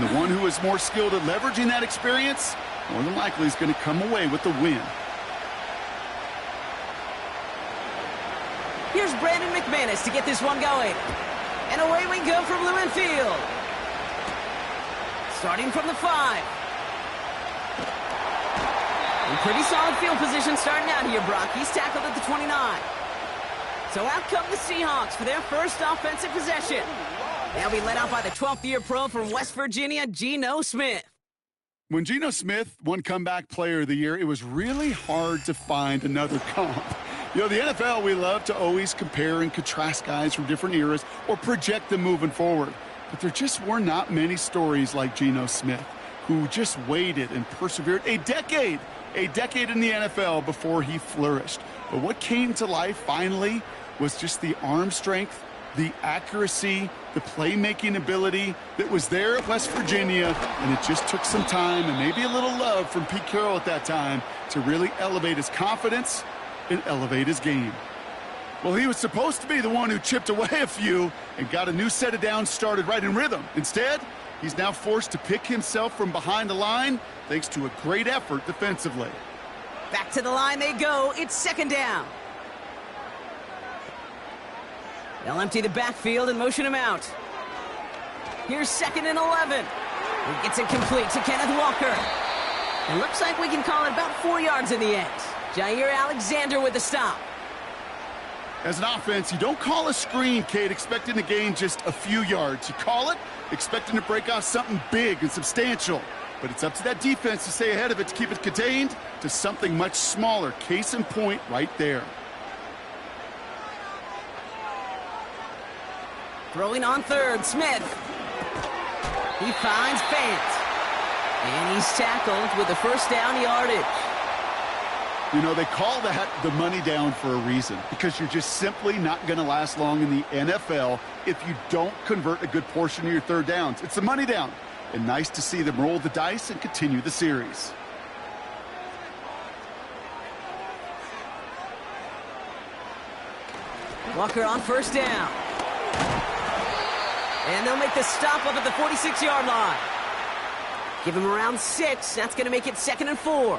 And the one who is more skilled at leveraging that experience, more than likely is going to come away with the win. Here's Brandon McManus to get this one going. And away we go from Lumen Field. Starting from the 5. In pretty solid field position starting out here, Brock. He's tackled at the 29. So out come the Seahawks for their first offensive possession. They'll be led out by the 12th-year pro from West Virginia, Geno Smith. When Geno Smith won Comeback Player of the Year, it was really hard to find another comp. You know, the NFL, we love to always compare and contrast guys from different eras or project them moving forward. But there just were not many stories like Geno Smith, who just waited and persevered a decade in the NFL before he flourished. But what came to life finally was just the arm strength, the accuracy, the playmaking ability that was there at West Virginia, and it just took some time and maybe a little love from Pete Carroll at that time to really elevate his confidence and elevate his game. Well, he was supposed to be the one who chipped away a few and got a new set of downs started right in rhythm. Instead, he's now forced to pick himself from behind the line thanks to a great effort defensively. Back to the line they go. It's second down. They'll empty the backfield and motion him out. Here's 2nd and 11. He gets it complete to Kenneth Walker. It looks like we can call it about 4 yards in the end. Jair Alexander with the stop. As an offense, you don't call a screen, Kate, expecting to gain just a few yards. You call it expecting to break off something big and substantial. But it's up to that defense to stay ahead of it, to keep it contained to something much smaller. Case in point right there. Throwing on third, Smith. He finds Fant. And he's tackled with the first down yardage. You know, they call that the money down for a reason, because you're just simply not going to last long in the NFL if you don't convert a good portion of your third downs. It's the money down. And nice to see them roll the dice and continue the series. Walker on first down. And they'll make the stop up at the 46-yard line. Give him around 6. That's going to make it 2nd and 4.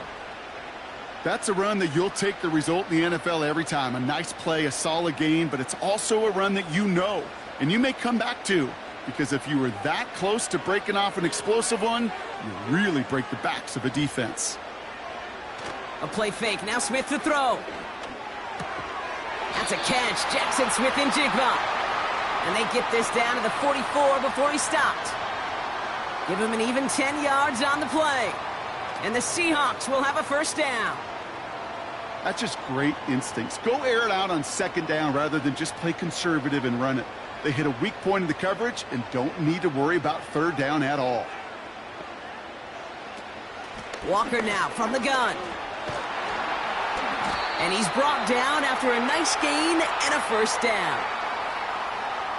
That's a run that you'll take the result in the NFL every time. A nice play, a solid gain, but it's also a run that you know and you may come back to, because if you were that close to breaking off an explosive one, you really break the backs of a defense. A play fake. Now Smith to throw. That's a catch. Jackson Smith and Jigba. And they get this down to the 44 before he stopped. Give him an even 10 yards on the play. And the Seahawks will have a first down. That's just great instincts. Go air it out on second down rather than just play conservative and run it. They hit a weak point in the coverage and don't need to worry about third down at all. Walker now from the gun. And he's brought down after a nice gain and a first down.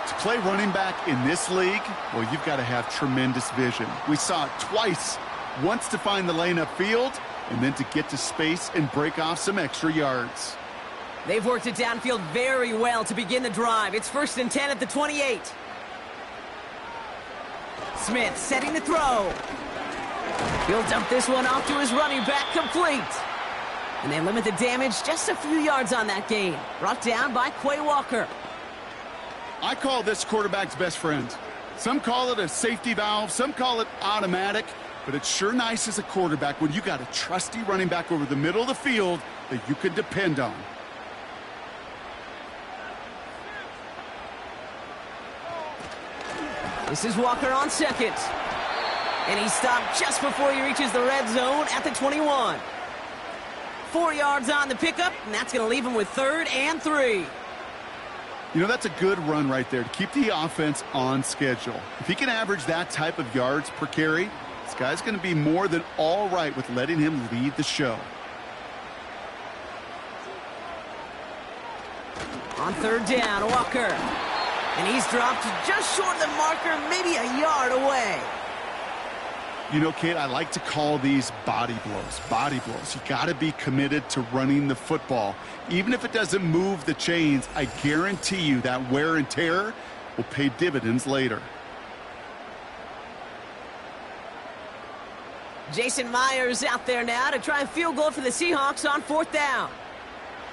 To play running back in this league, well, you've got to have tremendous vision. We saw it twice. Once to find the lane upfield, and then to get to space and break off some extra yards. They've worked it downfield very well to begin the drive. It's 1st and 10 at the 28. Smith setting the throw. He'll dump this one off to his running back, complete. And they limit the damage just a few yards on that gain. Brought down by Quay Walker. I call this quarterback's best friend. Some call it a safety valve, some call it automatic. But it's sure nice as a quarterback when you got a trusty running back over the middle of the field that you can depend on. This is Walker on second. And he stopped just before he reaches the red zone at the 21. 4 yards on the pickup, and that's going to leave him with 3rd and 3. You know, that's a good run right there to keep the offense on schedule. If he can average that type of yards per carry, this guy's going to be more than all right with letting him lead the show. On third down, Walker. And he's dropped just short of the marker, maybe a yard away. You know, Kate, I like to call these body blows. Body blows. You got to be committed to running the football. Even if it doesn't move the chains, I guarantee you that wear and tear will pay dividends later. Jason Myers out there now to try a field goal for the Seahawks on 4th down.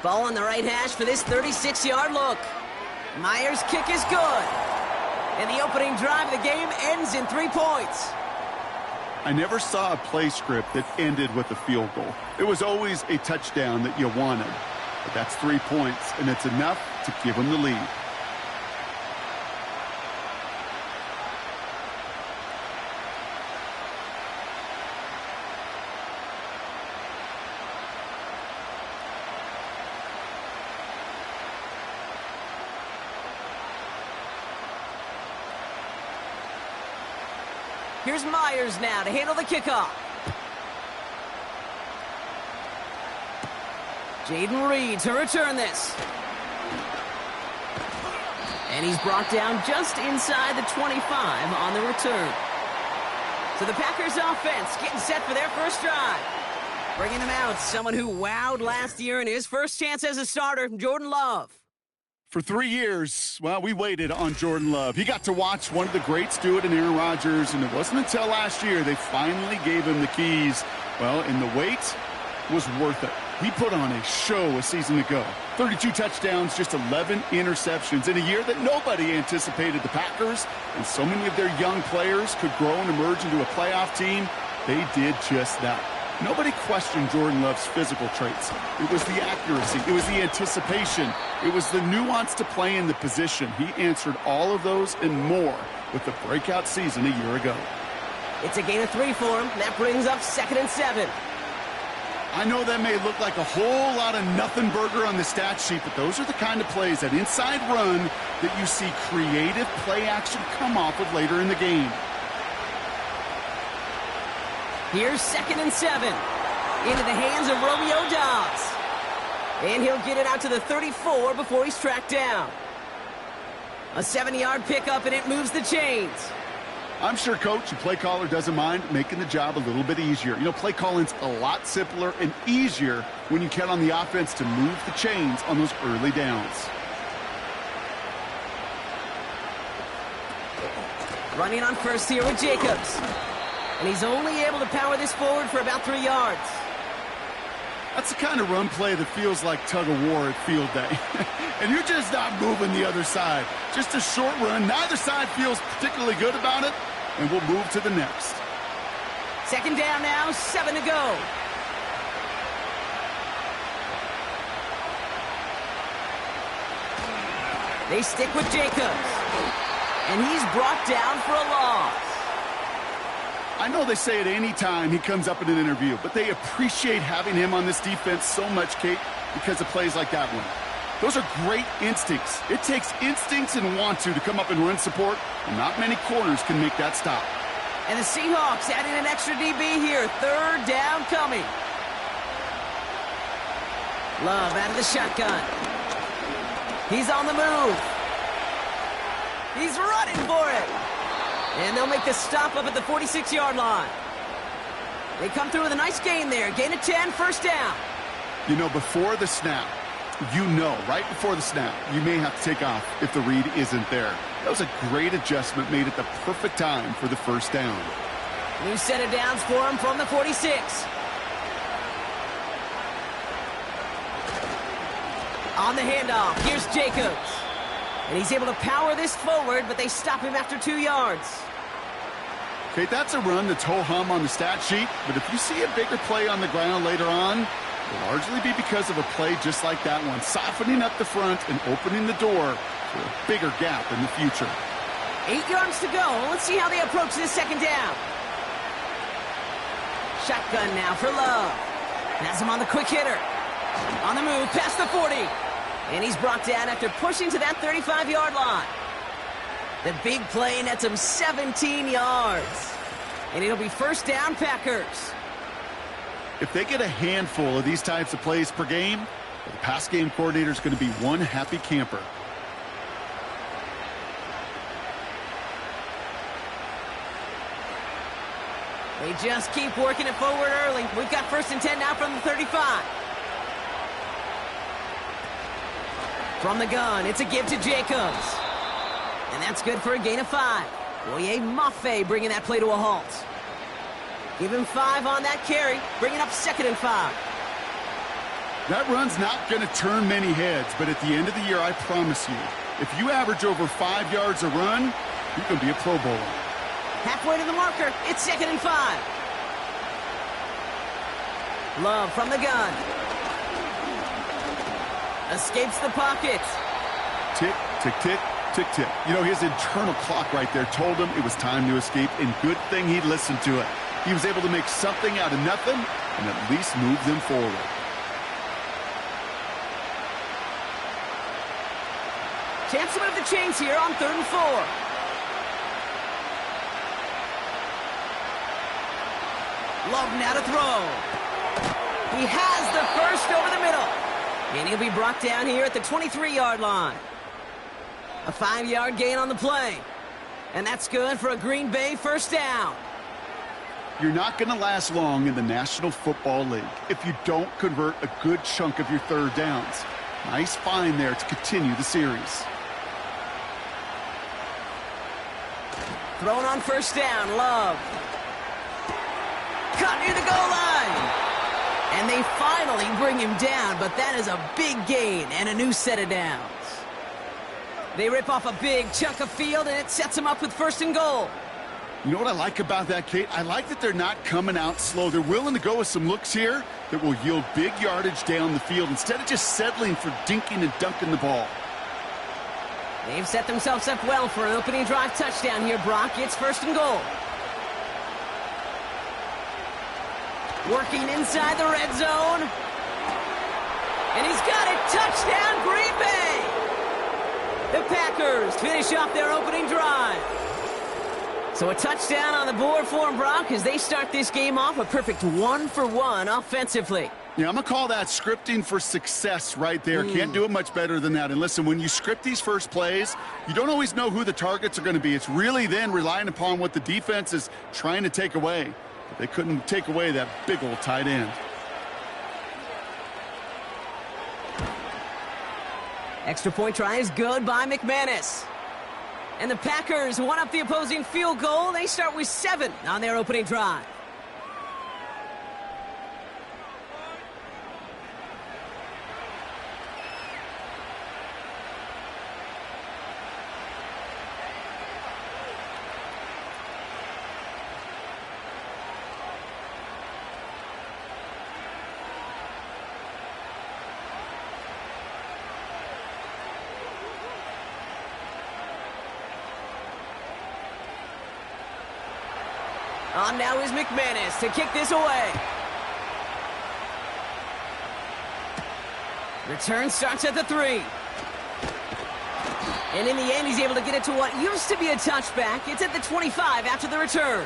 Ball on the right hash for this 36-yard look. Myers' kick is good. And the opening drive of the game ends in 3 points. I never saw a play script that ended with a field goal. It was always a touchdown that you wanted. But that's 3 points, and it's enough to give them the lead. Here's Myers now to handle the kickoff. Jaden Reed to return this. And he's brought down just inside the 25 on the return. So the Packers offense getting set for their first drive. Bringing them out, someone who wowed last year in his first chance as a starter, Jordan Love. For 3 years, well, we waited on Jordan Love. He got to watch one of the greats do it in Aaron Rodgers, and it wasn't until last year they finally gave him the keys. Well, and the wait was worth it. He put on a show a season ago. 32 touchdowns, just 11 interceptions in a year that nobody anticipated the Packers, and so many of their young players could grow and emerge into a playoff team. They did just that. Nobody questioned Jordan Love's physical traits. It was the accuracy. It was the anticipation. It was the nuance to play in the position. He answered all of those and more with the breakout season a year ago. It's a gain of 3 for him. That brings up 2nd and 7. I know that may look like a whole lot of nothing burger on the stat sheet, but those are the kind of plays, that inside run, that you see creative play action come off of later in the game. Here's 2nd and 7. Into the hands of Romeo Dobbs. And he'll get it out to the 34 before he's tracked down. A 7-yard pickup, and it moves the chains. I'm sure coach and play caller doesn't mind making the job a little bit easier. You know, play calling's a lot simpler and easier when you count on the offense to move the chains on those early downs. Running on first here with Jacobs. And he's only able to power this forward for about 3 yards. That's the kind of run play that feels like tug-of-war at field day. And you're just not moving the other side. Just a short run. Neither side feels particularly good about it. And we'll move to the next. 2nd down now, 7 to go. They stick with Jacobs. And he's brought down for a loss. I know they say it any time he comes up in an interview, but they appreciate having him on this defense so much, Kate, because of plays like that one. Those are great instincts. It takes instincts and want to come up and run support, and not many corners can make that stop. And the Seahawks adding an extra DB here. 3rd down coming. Love out of the shotgun. He's on the move. He's running for it. And they'll make the stop up at the 46-yard line. They come through with a nice gain there. Gain of 10, 1st down. You know, before the snap, right before the snap, you may have to take off if the read isn't there. That was a great adjustment made at the perfect time for the 1st down. New set of downs for him from the 46. On the handoff, here's Jacobs. And he's able to power this forward, but they stop him after 2 yards. Okay, that's a run that's ho-hum on the stat sheet, but if you see a bigger play on the ground later on, it'll largely be because of a play just like that one, softening up the front and opening the door to a bigger gap in the future. 8 yards to go. Let's see how they approach this 2nd down. Shotgun now for Love. Has him on the quick hitter. On the move, past the 40. And he's brought down after pushing to that 35-yard line. The big play nets him 17 yards. And it'll be 1st down, Packers. If they get a handful of these types of plays per game, the pass game coordinator is going to be one happy camper. They just keep working it forward early. We've got 1st and 10 now from the 35. From the gun, it's a give to Jacobs. And that's good for a gain of 5. Boye Mafe bringing that play to a halt. Give him 5 on that carry, bringing up 2nd and 5. That run's not going to turn many heads, but at the end of the year, I promise you, if you average over 5 yards a run, you can be a Pro Bowler. Halfway to the marker, it's 2nd and 5. Love from the gun. Escapes the pocket. Tick, tick, tick, tick, tick. You know, his internal clock right there told him it was time to escape, and good thing he listened to it. He was able to make something out of nothing and at least move them forward. Chance to move the chains here on 3rd and 4. Love now to throw. He has the first over the middle. And he'll be brought down here at the 23-yard line. A 5-yard gain on the play. And that's good for a Green Bay first down. You're not going to last long in the National Football League if you don't convert a good chunk of your third downs. Nice find there to continue the series. Thrown on first down, Love. Cut near the goal line. And they finally bring him down, but that is a big gain and a new set of downs. They rip off a big chunk of field, and it sets them up with 1st and goal. You know what I like about that, Kate? I like that they're not coming out slow. They're willing to go with some looks here that will yield big yardage down the field instead of just settling for dinking and dunking the ball. They've set themselves up well for an opening drive touchdown here, Brock. It's 1st and goal. Working inside the red zone. And he's got it. Touchdown, Green Bay! The Packers finish off their opening drive. So a touchdown on the board for them, Brock, as they start this game off a perfect 1-for-1 offensively. Yeah, I'm going to call that scripting for success right there. Can't do it much better than that. And listen, when you script these first plays, you don't always know who the targets are going to be. It's really then relying upon what the defense is trying to take away. But they couldn't take away that big old tight end. Extra point try is good by McManus. And the Packers one up the opposing field goal. They start with 7 on their opening drive. On now is McManus to kick this away. Return starts at the 3. And in the end, he's able to get it to what used to be a touchback. It's at the 25 after the return.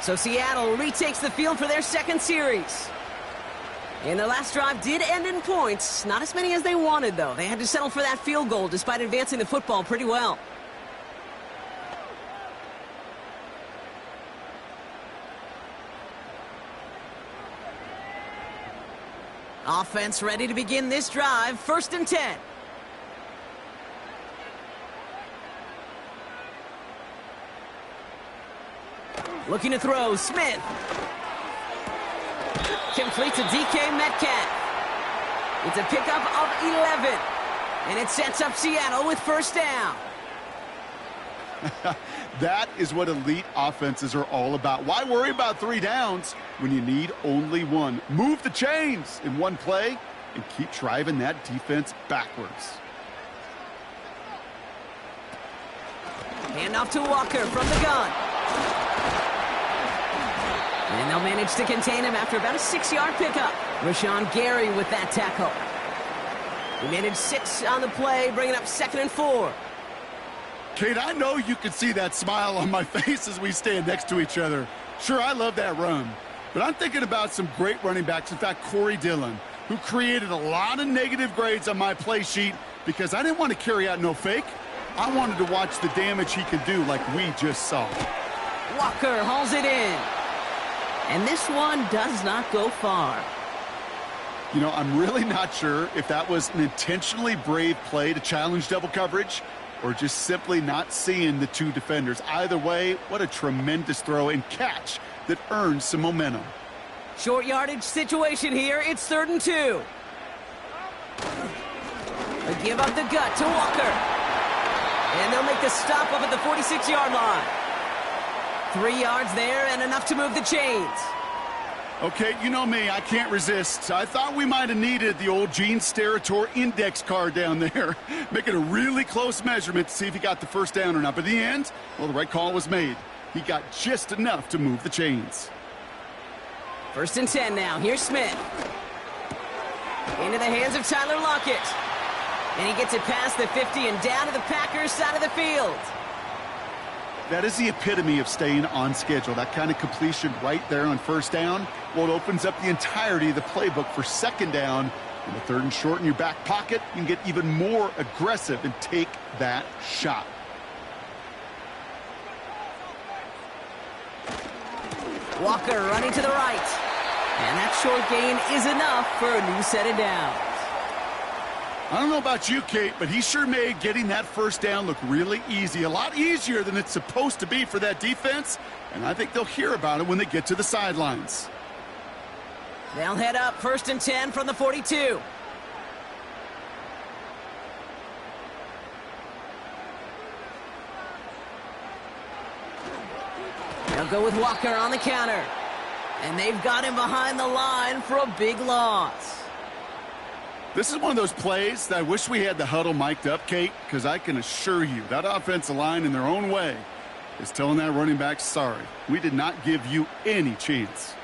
So Seattle retakes the field for their second series. And their last drive did end in points. Not as many as they wanted, though. They had to settle for that field goal despite advancing the football pretty well. Offense ready to begin this drive. 1st and 10. Looking to throw, Smith. Complete to DK Metcalf. It's a pickup of 11. And it sets up Seattle with 1st down. That is what elite offenses are all about. Why worry about 3 downs when you need only 1? Move the chains in one play and keep driving that defense backwards. Handoff to Walker from the gun. And they'll manage to contain him after about a 6-yard pickup. Rashawn Gary with that tackle. He managed 6 on the play, bringing up 2nd and 4. Kate, I know you can see that smile on my face as we stand next to each other. Sure, I love that run. But I'm thinking about some great running backs. In fact, Corey Dillon, who created a lot of negative grades on my play sheet because I didn't want to carry out no fake. I wanted to watch the damage he could do like we just saw. Walker hauls it in. And this one does not go far. You know, I'm really not sure if that was an intentionally brave play to challenge double coverage or just simply not seeing the two defenders. Either way, what a tremendous throw and catch that earns some momentum. Short yardage situation here. It's 3rd and 2. They give up the gut to Walker. And they'll make the stop up at the 46-yard line. 3 yards there and enough to move the chains. Okay, you know me, I can't resist. I thought we might have needed the old Gene Steratore index card down there, making a really close measurement to see if he got the first down or not. But in the end, well, the right call was made. He got just enough to move the chains. 1st and 10 now. Here's Smith. Into the hands of Tyler Lockett. And he gets it past the 50 and down to the Packers' side of the field. That is the epitome of staying on schedule. That kind of completion right there on 1st down. Well, it opens up the entirety of the playbook for 2nd down. In the 3rd and short in your back pocket, you can get even more aggressive and take that shot. Walker running to the right. And that short gain is enough for a new set of downs. I don't know about you, Kate, but he sure made getting that 1st down look really easy. A lot easier than it's supposed to be for that defense. And I think they'll hear about it when they get to the sidelines. They'll head up 1st and 10 from the 42. They'll go with Walker on the counter. And they've got him behind the line for a big loss. This is one of those plays that I wish we had the huddle mic'd up, Kate, because I can assure you that offensive line in their own way is telling that running back, sorry, we did not give you any chance.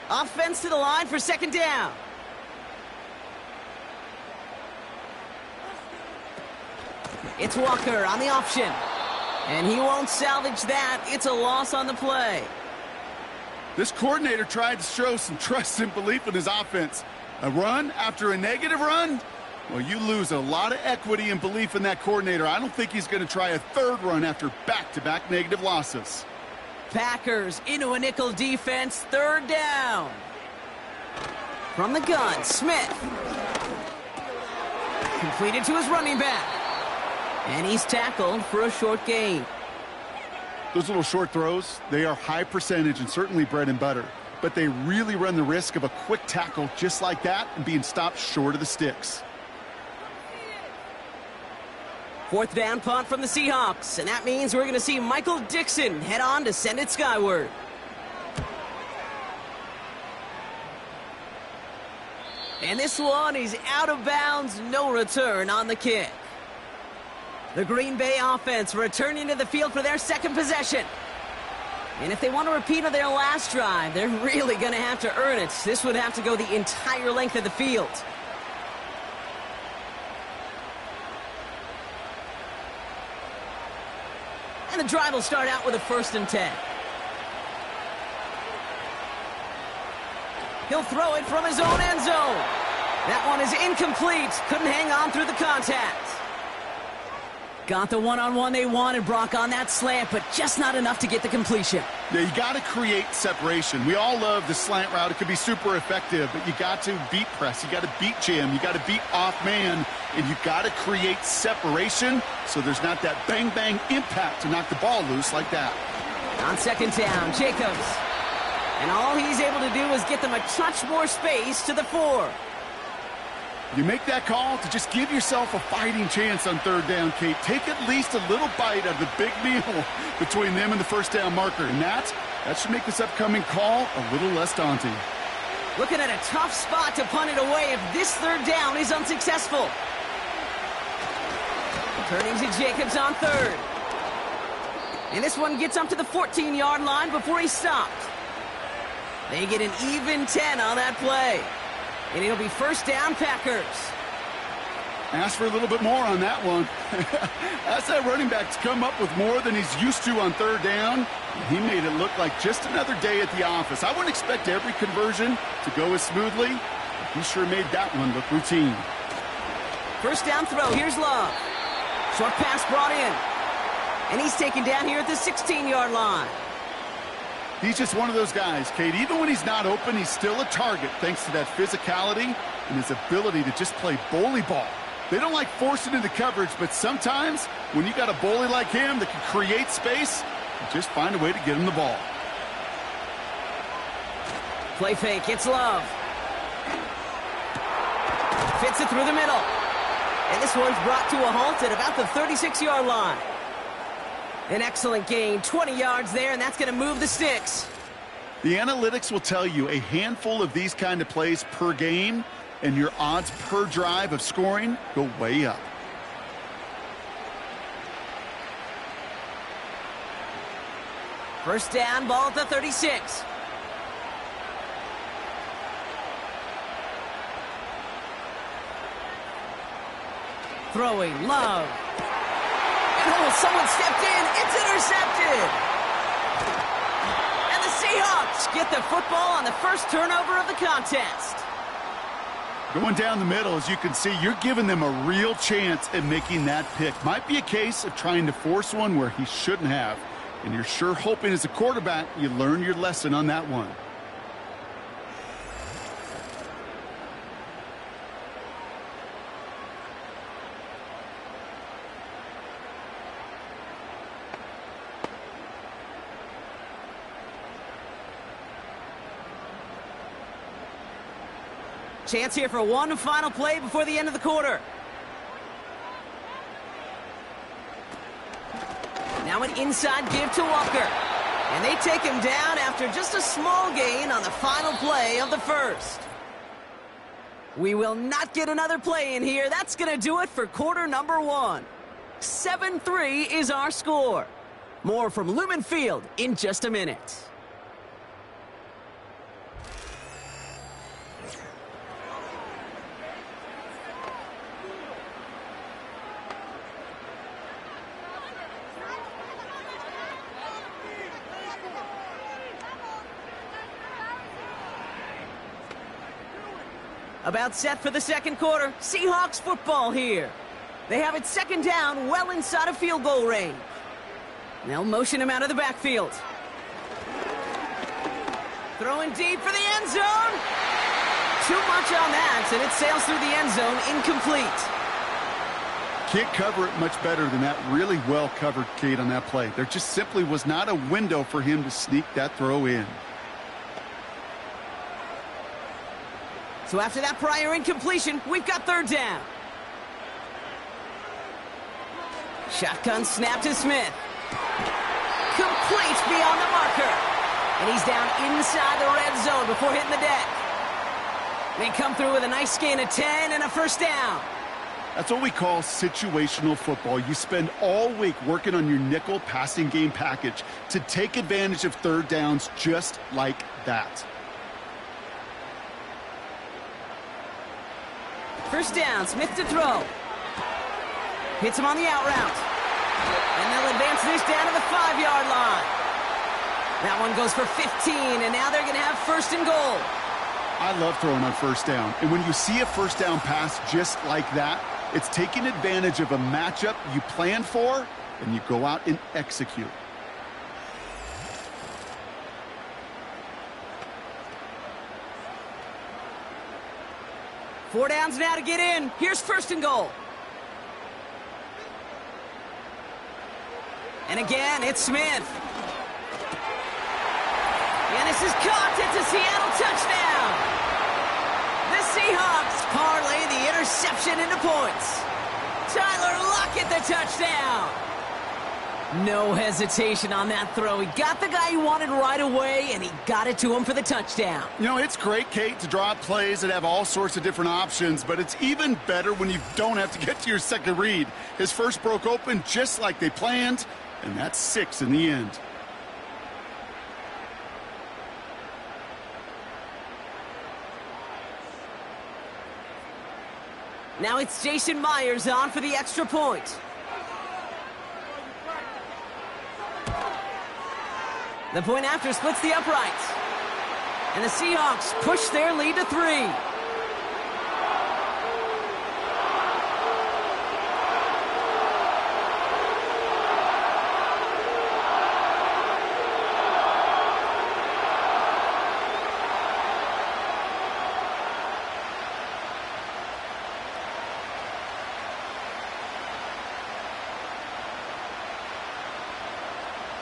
Offense to the line for 2nd down. It's Walker on the option. And he won't salvage that. It's a loss on the play. This coordinator tried to show some trust and belief in his offense. A run after a negative run? Well, you lose a lot of equity and belief in that coordinator. I don't think he's going to try a 3rd run after back-to-back negative losses. Packers into a nickel defense, 3rd down. From the gun, Smith. Completed to his running back. And he's tackled for a short gain. Those little short throws, they are high percentage and certainly bread and butter. But they really run the risk of a quick tackle just like that and being stopped short of the sticks. 4th down punt from the Seahawks, and that means we're going to see Michael Dixon head on to send it skyward. And this one is out of bounds, no return on the kick. The Green Bay offense returning to the field for their 2nd possession. And if they want to repeat on their last drive, they're really going to have to earn it. This would have to go the entire length of the field. And the drive will start out with a 1st and 10. He'll throw it from his own end zone. That one is incomplete. Couldn't hang on through the contact. Got the one-on-one they wanted, Brock, on that slant, but just not enough to get the completion. Yeah, you got to create separation. We all love the slant route. It could be super effective, but you got to beat press. You got to beat jam. You got to beat off man, and you got to create separation so there's not that bang-bang impact to knock the ball loose like that. On 2nd down, Jacobs. And all he's able to do is get them a touch more space to the 4. You make that call to just give yourself a fighting chance on 3rd down, Kate. Take at least a little bite of the big meal between them and the 1st down marker. And that should make this upcoming call a little less daunting. Looking at a tough spot to punt it away if this 3rd down is unsuccessful. Turning to Jacobs on 3rd. And this one gets up to the 14-yard line before he's stopped. They get an even 10 on that play. And it'll be 1st down, Packers. Ask for a little bit more on that one. That's that running back to come up with more than he's used to on 3rd down. He made it look like just another day at the office. I wouldn't expect every conversion to go as smoothly, but he sure made that one look routine. 1st down throw. Here's Love. Short pass brought in. And he's taken down here at the 16-yard line. He's just one of those guys, Kate. Even when he's not open, he's still a target thanks to that physicality and his ability to just play bully ball. They don't like forcing into coverage, but sometimes when you got a bully like him that can create space, you just find a way to get him the ball. Play fake, it's Love. Fits it through the middle. And this one's brought to a halt at about the 36-yard line. An excellent gain, 20 yards there, and that's going to move the sticks. The analytics will tell you a handful of these kind of plays per game, and your odds per drive of scoring go way up. First down, ball at the 36. Throwing, Love. And oh, someone stepped in. It's intercepted. And the Seahawks get the football on the first turnover of the contest. Going down the middle, as you can see, you're giving them a real chance at making that pick. Might be a case of trying to force one where he shouldn't have. And you're sure hoping as a quarterback you learn your lesson on that one. Chance here for one final play before the end of the quarter. Now an inside give to Walker. And they take him down after just a small gain on the final play of the first. We will not get another play in here. That's going to do it for quarter number one. 7-3 is our score. More from Lumen Field in just a minute. About set for the second quarter. Seahawks football here. They have it second down, well inside of field goal range. They'll motion him out of the backfield. Throwing deep for the end zone. Too much on that, and it sails through the end zone, incomplete. Can't cover it much better than that. Really well covered, Kate, on that play. There just simply was not a window for him to sneak that throw in. So after that prior incompletion, we've got third down. Shotgun snap to Smith. Complete beyond the marker. And he's down inside the red zone before hitting the deck. They come through with a nice gain of 10 and a first down. That's what we call situational football. You spend all week working on your nickel passing game package to take advantage of third downs just like that. First down, Smith to throw. Hits him on the out route. And they'll advance this down to the 5-yard line. That one goes for 15, and now they're going to have first and goal. I love throwing on first down. And when you see a first down pass just like that, it's taking advantage of a matchup you planned for, and you go out and execute. Four downs now to get in. Here's first and goal. And again, it's Smith. And this is caught. It's a Seattle touchdown. The Seahawks parlay the interception into points. Tyler Lockett, the touchdown. No hesitation on that throw. He got the guy he wanted right away, and he got it to him for the touchdown. You know, it's great, Kate, to draw up plays that have all sorts of different options, but it's even better when you don't have to get to your second read. His first broke open just like they planned, and that's 6 in the end. Now it's Jason Myers on for the extra point. The point after splits the uprights. And the Seahawks push their lead to 3.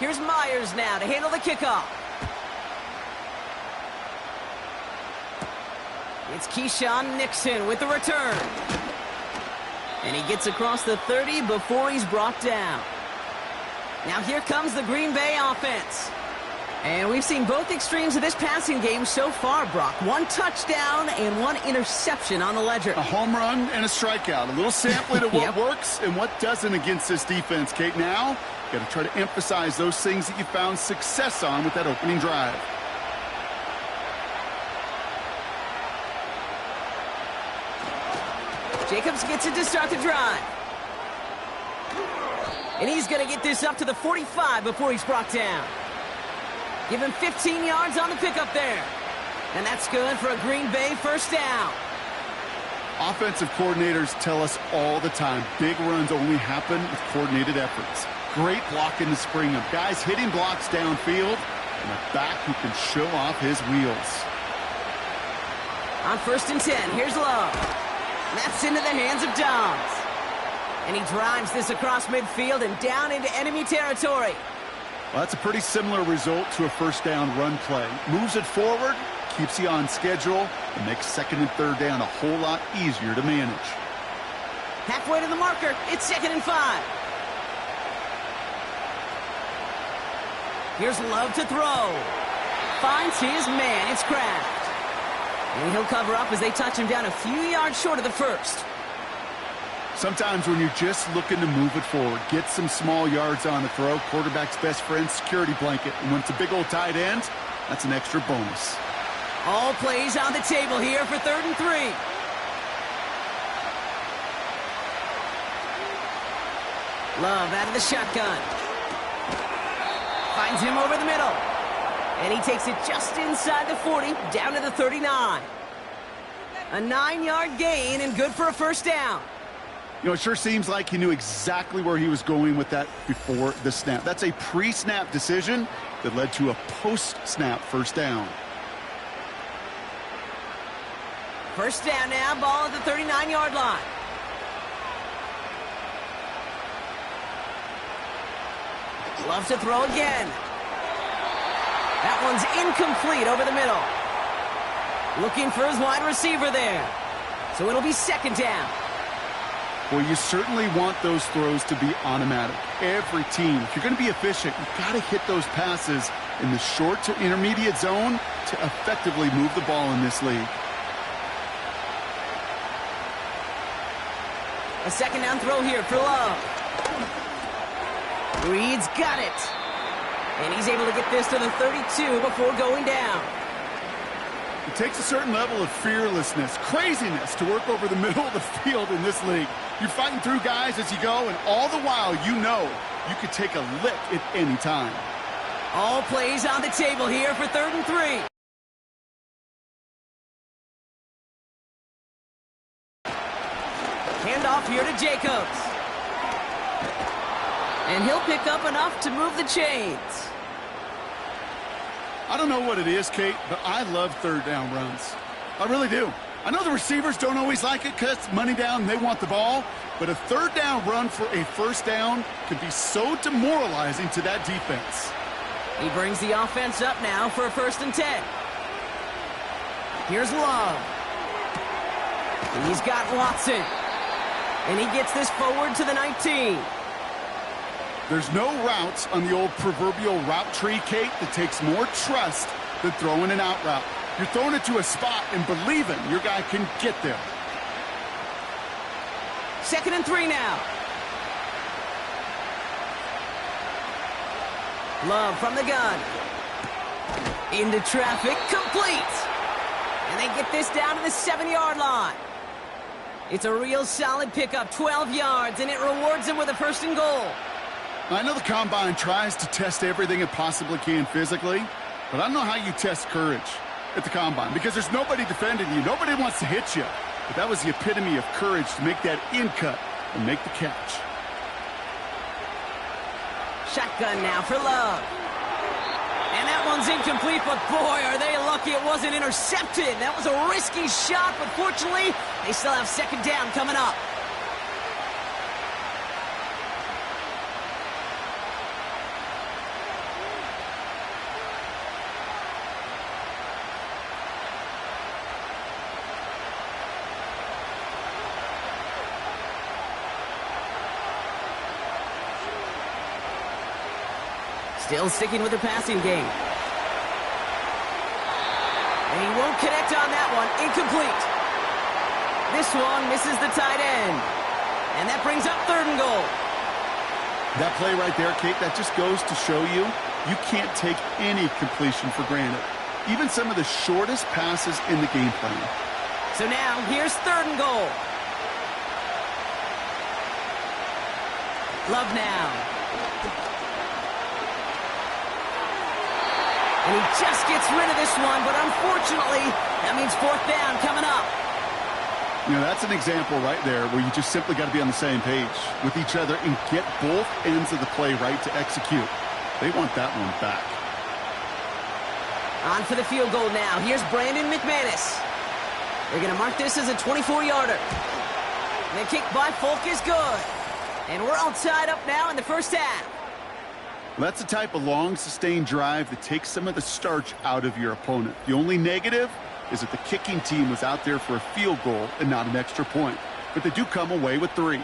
Here's Myers now to handle the kickoff. It's Keyshawn Nixon with the return. And he gets across the 30 before he's brought down. Now here comes the Green Bay offense. And we've seen both extremes of this passing game so far, Brock. One touchdown and one interception on the ledger. A home run and a strikeout. A little sampling of what works and what doesn't against this defense, Kate. Now, you got to try to emphasize those things that you found success on with that opening drive. Jacobs gets it to start the drive. And he's going to get this up to the 45 before he's brought down. Give him 15 yards on the pickup there. And that's good for a Green Bay first down. Offensive coordinators tell us all the time, big runs only happen with coordinated efforts. Great blocking to spring them. Guys hitting blocks downfield, and a back who can show off his wheels. On 1st and 10, here's Love. That's into the hands of Dobbs. And he drives this across midfield and down into enemy territory. Well, that's a pretty similar result to a first down run play. Moves it forward, keeps you on schedule, and makes 2nd and 3rd down a whole lot easier to manage. Halfway to the marker, it's 2nd and 5. Here's Love to throw. Finds his man, it's Kraft. And he'll cover up as they touch him down a few yards short of the first. Sometimes when you're just looking to move it forward, get some small yards on the throw, quarterback's best friend, security blanket. And when it's a big old tight end, that's an extra bonus. All plays on the table here for 3rd and 3. Love out of the shotgun. Finds him over the middle. And he takes it just inside the 40, down to the 39. A 9-yard gain and good for a first down. You know, it sure seems like he knew exactly where he was going with that before the snap. That's a pre-snap decision that led to a post-snap first down. First down now, ball at the 39-yard line. Love to throw again. That one's incomplete over the middle. Looking for his wide receiver there. So it'll be 2nd down. Well, you certainly want those throws to be automatic. Every team, if you're going to be efficient, you've got to hit those passes in the short to intermediate zone to effectively move the ball in this league. A 2nd down throw here for Love. Reed's got it. And he's able to get this to the 32 before going down. It takes a certain level of fearlessness, craziness to work over the middle of the field in this league. You're fighting through guys as you go, and all the while you know you could take a lick at any time. All plays on the table here for 3rd and 3. Handoff here to Jacobs. And he'll pick up enough to move the chains. I don't know what it is, Kate, but I love 3rd down runs. I really do. I know the receivers don't always like it because it's money down and they want the ball, but a 3rd down run for a first down can be so demoralizing to that defense. He brings the offense up now for a 1st and 10. Here's Love. He's got Watson. And he gets this forward to the 19. There's no routes on the old proverbial route tree, Kate, that takes more trust than throwing an out route. You're throwing it to a spot and believing your guy can get there. 2nd and 3 now. Love from the gun. Into traffic, complete. And they get this down to the 7-yard line. It's a real solid pickup, 12 yards, and it rewards him with a 1st and goal. I know the Combine tries to test everything it possibly can physically, but I don't know how you test courage at the Combine because there's nobody defending you. Nobody wants to hit you. But that was the epitome of courage to make that in-cut and make the catch. Shotgun now for Love. And that one's incomplete, but boy, are they lucky it wasn't intercepted. That was a risky shot, but fortunately, they still have 2nd down coming up. Still sticking with the passing game. And he won't connect on that one. Incomplete. This one misses the tight end. And that brings up 3rd and goal. That play right there, Kate, that just goes to show you can't take any completion for granted. Even some of the shortest passes in the game plan. So now, here's 3rd and goal. Love now. And he just gets rid of this one, but unfortunately, that means 4th down coming up. You know, that's an example right there where you just simply got to be on the same page with each other and get both ends of the play right to execute. They want that one back. On for the field goal now. Here's Brandon McManus. They're going to mark this as a 24-yarder. The kick by Folk is good. And we're all tied up now in the first half. That's the type of long, sustained drive that takes some of the starch out of your opponent. The only negative is that the kicking team was out there for a field goal and not an extra point. But they do come away with 3.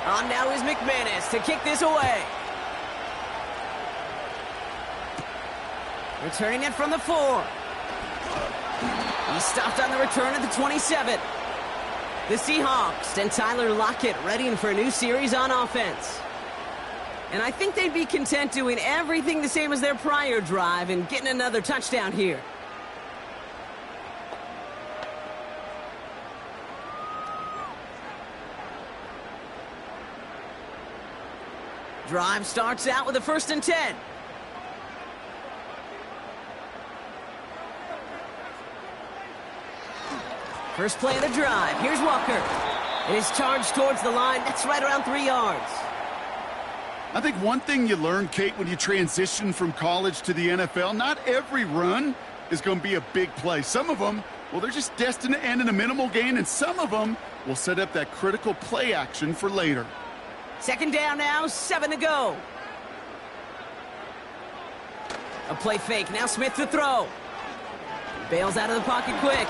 On now is McManus to kick this away. Returning it from the 4. He stopped on the return at the 27. The Seahawks and Tyler Lockett readying for a new series on offense. And I think they'd be content doing everything the same as their prior drive and getting another touchdown here. Drive starts out with a 1st and 10. First play of the drive. Here's Walker. It is charged towards the line. That's right around 3 yards. I think one thing you learn, Kate, when you transition from college to the NFL, not every run is going to be a big play. Some of them, well, they're just destined to end in a minimal gain, and some of them will set up that critical play action for later. 2nd down now, 7 to go. A play fake. Now Smith to throw. Bails out of the pocket quick.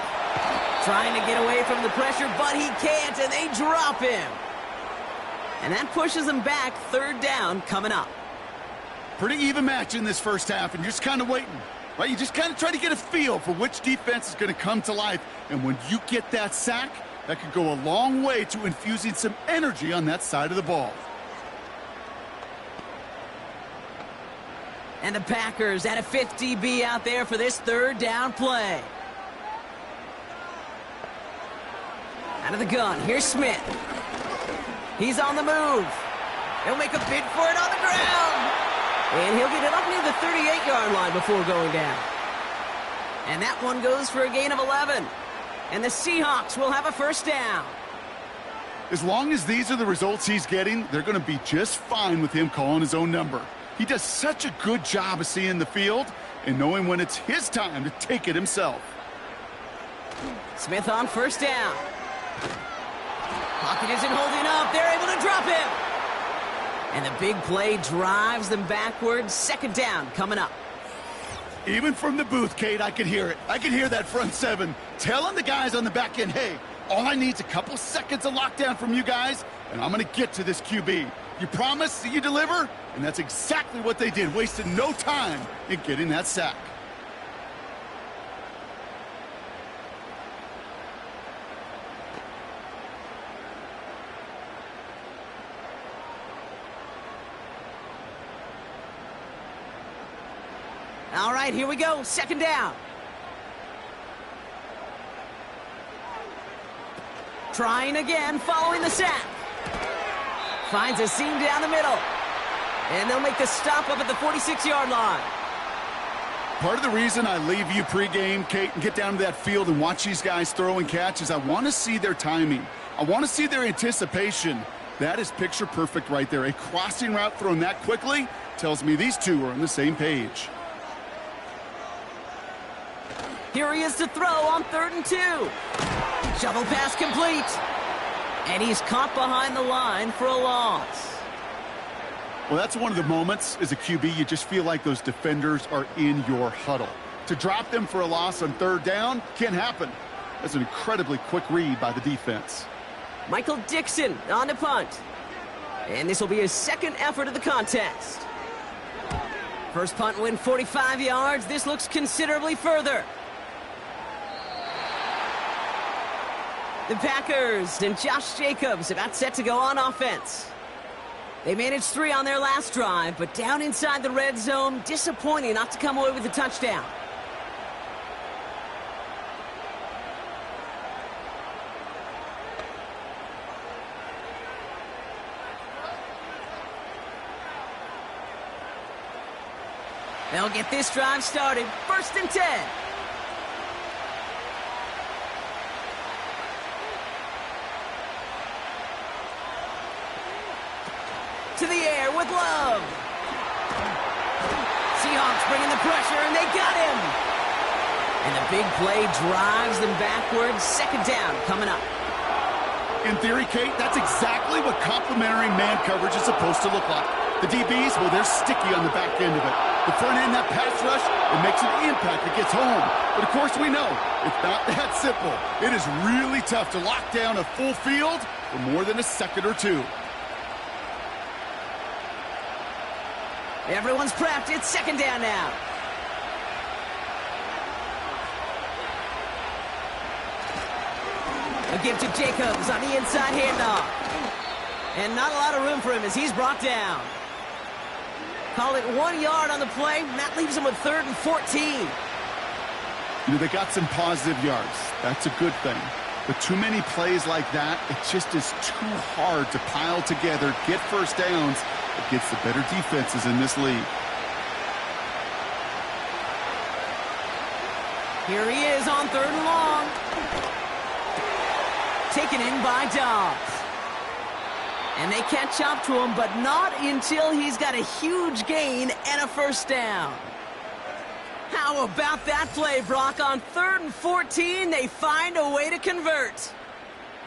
Trying to get away from the pressure, but he can't, and they drop him. And that pushes them back. 3rd down coming up. Pretty even match in this first half, and you're just kind of waiting. Right? You just kind of try to get a feel for which defense is going to come to life. And when you get that sack, that could go a long way to infusing some energy on that side of the ball. And the Packers at a 50 DB out there for this 3rd down play. Out of the gun, here's Smith. He's on the move. He'll make a bid for it on the ground. And he'll get it up near the 38-yard line before going down. And that one goes for a gain of 11. And the Seahawks will have a 1st down. As long as these are the results he's getting, they're going to be just fine with him calling his own number. He does such a good job of seeing the field and knowing when it's his time to take it himself. Smith on 1st down. Pocket isn't holding up. They're able to drop him. And the big play drives them backwards. 2nd down coming up. Even from the booth, Kate, I could hear it. I could hear that front 7 telling the guys on the back end, hey, all I need is a couple seconds of lockdown from you guys, and I'm going to get to this QB. You promise that you deliver? And that's exactly what they did, wasted no time in getting that sack. All right, here we go. 2nd down. Trying again, following the sack. Finds a seam down the middle. And they'll make the stop up at the 46-yard line. Part of the reason I leave you pregame, Kate, and get down to that field and watch these guys throw and catch is I want to see their timing. I want to see their anticipation. That is picture perfect right there. A crossing route thrown that quickly tells me these two are on the same page. Here he is to throw on 3rd and 2. Shovel pass complete. And he's caught behind the line for a loss. Well, that's one of the moments as a QB, you just feel like those defenders are in your huddle. To drop them for a loss on third down can't happen. That's an incredibly quick read by the defense. Michael Dixon on the punt. And this will be his second effort of the contest. First punt win 45 yards. This looks considerably further. The Packers and Josh Jacobs about set to go on offense. They managed 3 on their last drive, but down inside the red zone, disappointing not to come away with a touchdown. They'll get this drive started. 1st and 10. To the air with Love. Seahawks bringing the pressure, and they got him. And the big play drives them backwards. 2nd down coming up. In theory, Kate, that's exactly what complementary man coverage is supposed to look like. The DBs, well, they're sticky on the back end of it. The front end, that pass rush, it makes an impact. It gets home. But, of course, we know it's not that simple. It is really tough to lock down a full field for more than a second or two. Everyone's prepped. It's 2nd down now. A give to Jacobs on the inside handoff. And not a lot of room for him as he's brought down. Call it 1 yard on the play, and that leaves him with 3rd and 14. You know, they got some positive yards. That's a good thing. But too many plays like that, it just is too hard to pile together, get first downs against the better defenses in this league. Here he is on 3rd and long. Taken in by Dobbs. And they catch up to him, but not until he's got a huge gain and a 1st down. How about that play, Brock? On 3rd and 14, they find a way to convert.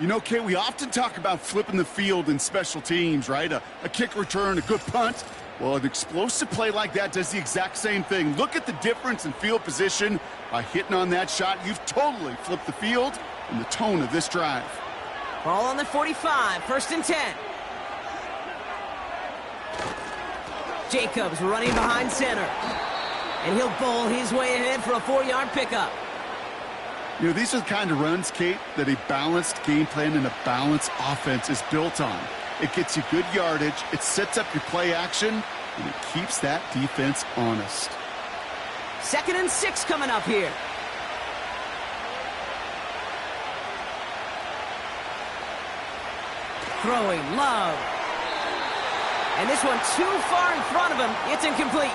You know, Kate, we often talk about flipping the field in special teams, right? A kick return, a good punt. Well, an explosive play like that does the exact same thing. Look at the difference in field position. By hitting on that shot, you've totally flipped the field and the tone of this drive. Ball on the 45, 1st and 10. Jacobs running behind center. And he'll bowl his way ahead for a 4-yard pickup. You know, these are the kind of runs, Kate, that a balanced game plan and a balanced offense is built on. It gets you good yardage, it sets up your play action, and it keeps that defense honest. 2nd and 6 coming up here. Throwing, Love. And this one too far in front of him. It's incomplete.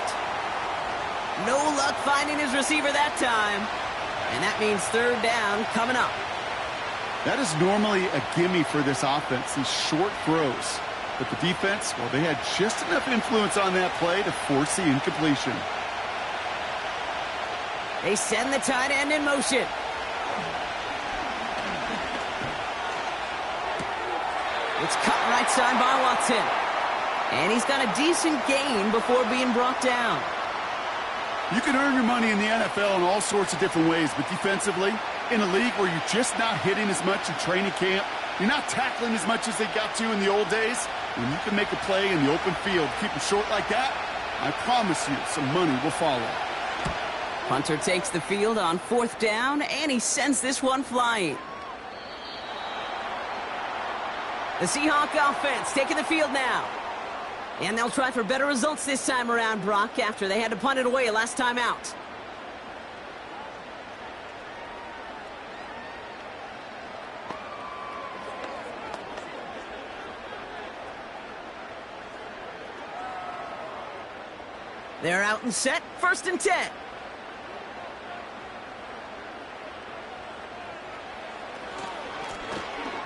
No luck finding his receiver that time. And that means 3rd down coming up. That is normally a gimme for this offense, these short throws. But the defense, well, they had just enough influence on that play to force the incompletion. They send the tight end in motion. It's cut right side by Watson. And he's got a decent gain before being brought down. You can earn your money in the NFL in all sorts of different ways, but defensively, in a league where you're just not hitting as much in training camp, you're not tackling as much as they got to in the old days, when you can make a play in the open field, keep them short like that, I promise you some money will follow. Punter takes the field on 4th down, and he sends this one flying. The Seahawks offense taking the field now. And they'll try for better results this time around, Brock, after they had to punt it away last time out. They're out and set, 1st and 10.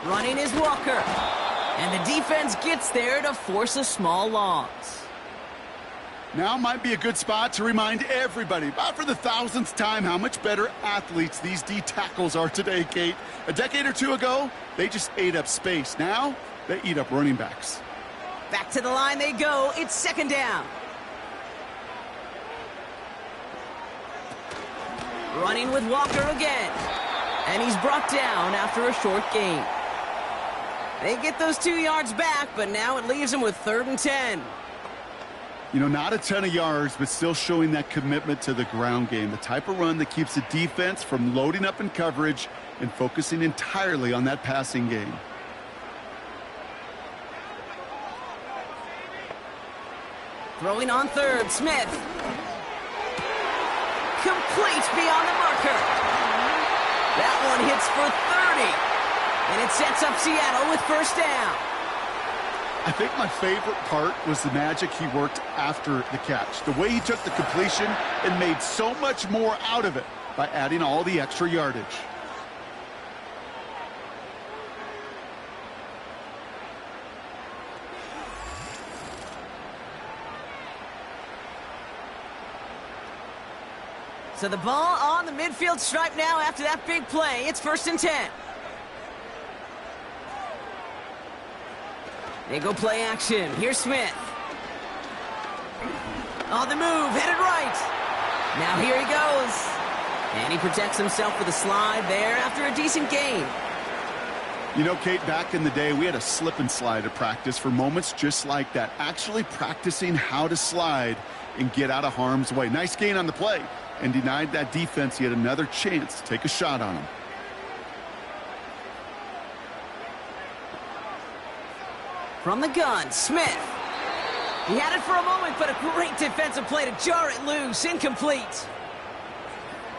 Running is Walker. And the defense gets there to force a small loss. Now might be a good spot to remind everybody, about for the 1000th time, how much better athletes these D tackles are today, Kate. A decade or two ago, they just ate up space. Now, they eat up running backs. Back to the line they go. It's second down. Running with Walker again. And he's brought down after a short gain. They get those 2 yards back, but now it leaves them with 3rd and 10. You know, not a ton of yards, but still showing that commitment to the ground game. The type of run that keeps the defense from loading up in coverage and focusing entirely on that passing game. Throwing on 3rd, Smith. Complete beyond the marker. That one hits for 30. And it sets up Seattle with first down. I think my favorite part was the magic he worked after the catch. The way he took the completion and made so much more out of it by adding all the extra yardage. So the ball on the midfield stripe now after that big play. It's 1st and 10. They go play action. Here's Smith. On the move, headed right. Now here he goes. And he protects himself with a slide there after a decent gain. You know, Kate, back in the day, we had a slip and slide at practice for moments just like that. Actually practicing how to slide and get out of harm's way. Nice gain on the play. And denied that defense yet another chance to take a shot on him. From the gun, Smith. He had it for a moment, but a great defensive play to jar it loose. Incomplete.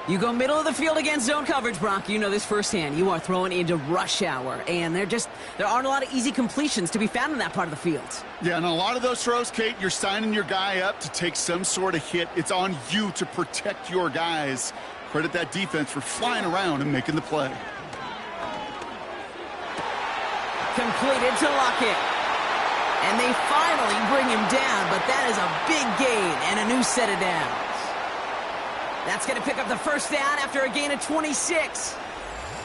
You go middle of the field against zone coverage, Brock. You know this firsthand. You are throwing into rush hour, and there aren't a lot of easy completions to be found in that part of the field. Yeah, and a lot of those throws, Kate, you're signing your guy up to take some sort of hit. It's on you to protect your guys. Credit that defense for flying around and making the play. Completed to Lockett. And they finally bring him down, but that is a big gain and a new set of downs. That's going to pick up the first down after a gain of 26.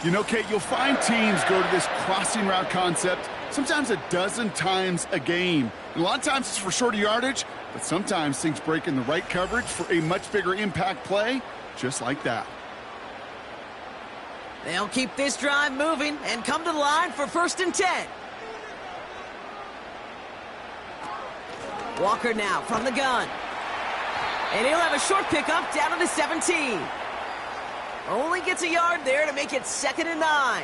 You know, Kate, you'll find teams go to this crossing route concept sometimes a dozen times a game. And a lot of times it's for shorter yardage, but sometimes things break in the right coverage for a much bigger impact play, just like that. They'll keep this drive moving and come to the line for 1st and 10. Walker now from the gun. And he'll have a short pickup down to the 17. Only gets a yard there to make it 2nd and 9.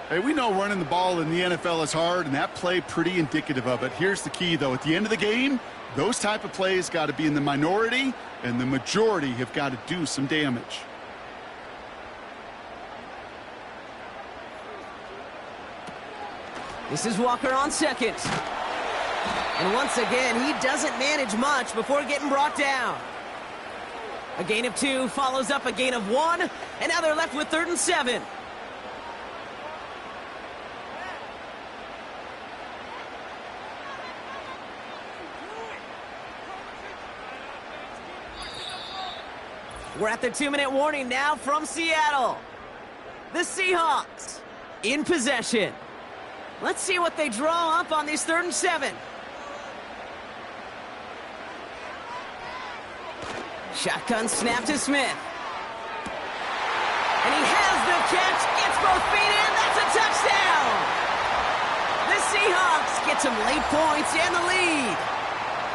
Hey, we know running the ball in the NFL is hard, and that play pretty indicative of it. Here's the key, though. At the end of the game, those type of plays got to be in the minority, and the majority have got to do some damage. This is Walker on 2nd. And once again, he doesn't manage much before getting brought down. A gain of 2 follows up a gain of 1, and now they're left with 3rd and 7. We're at the 2-minute warning now from Seattle. The Seahawks in possession. Let's see what they draw up on this 3rd and 7. Shotgun snap to Smith. And he has the catch, gets both feet in, that's a touchdown! The Seahawks get some late points and the lead.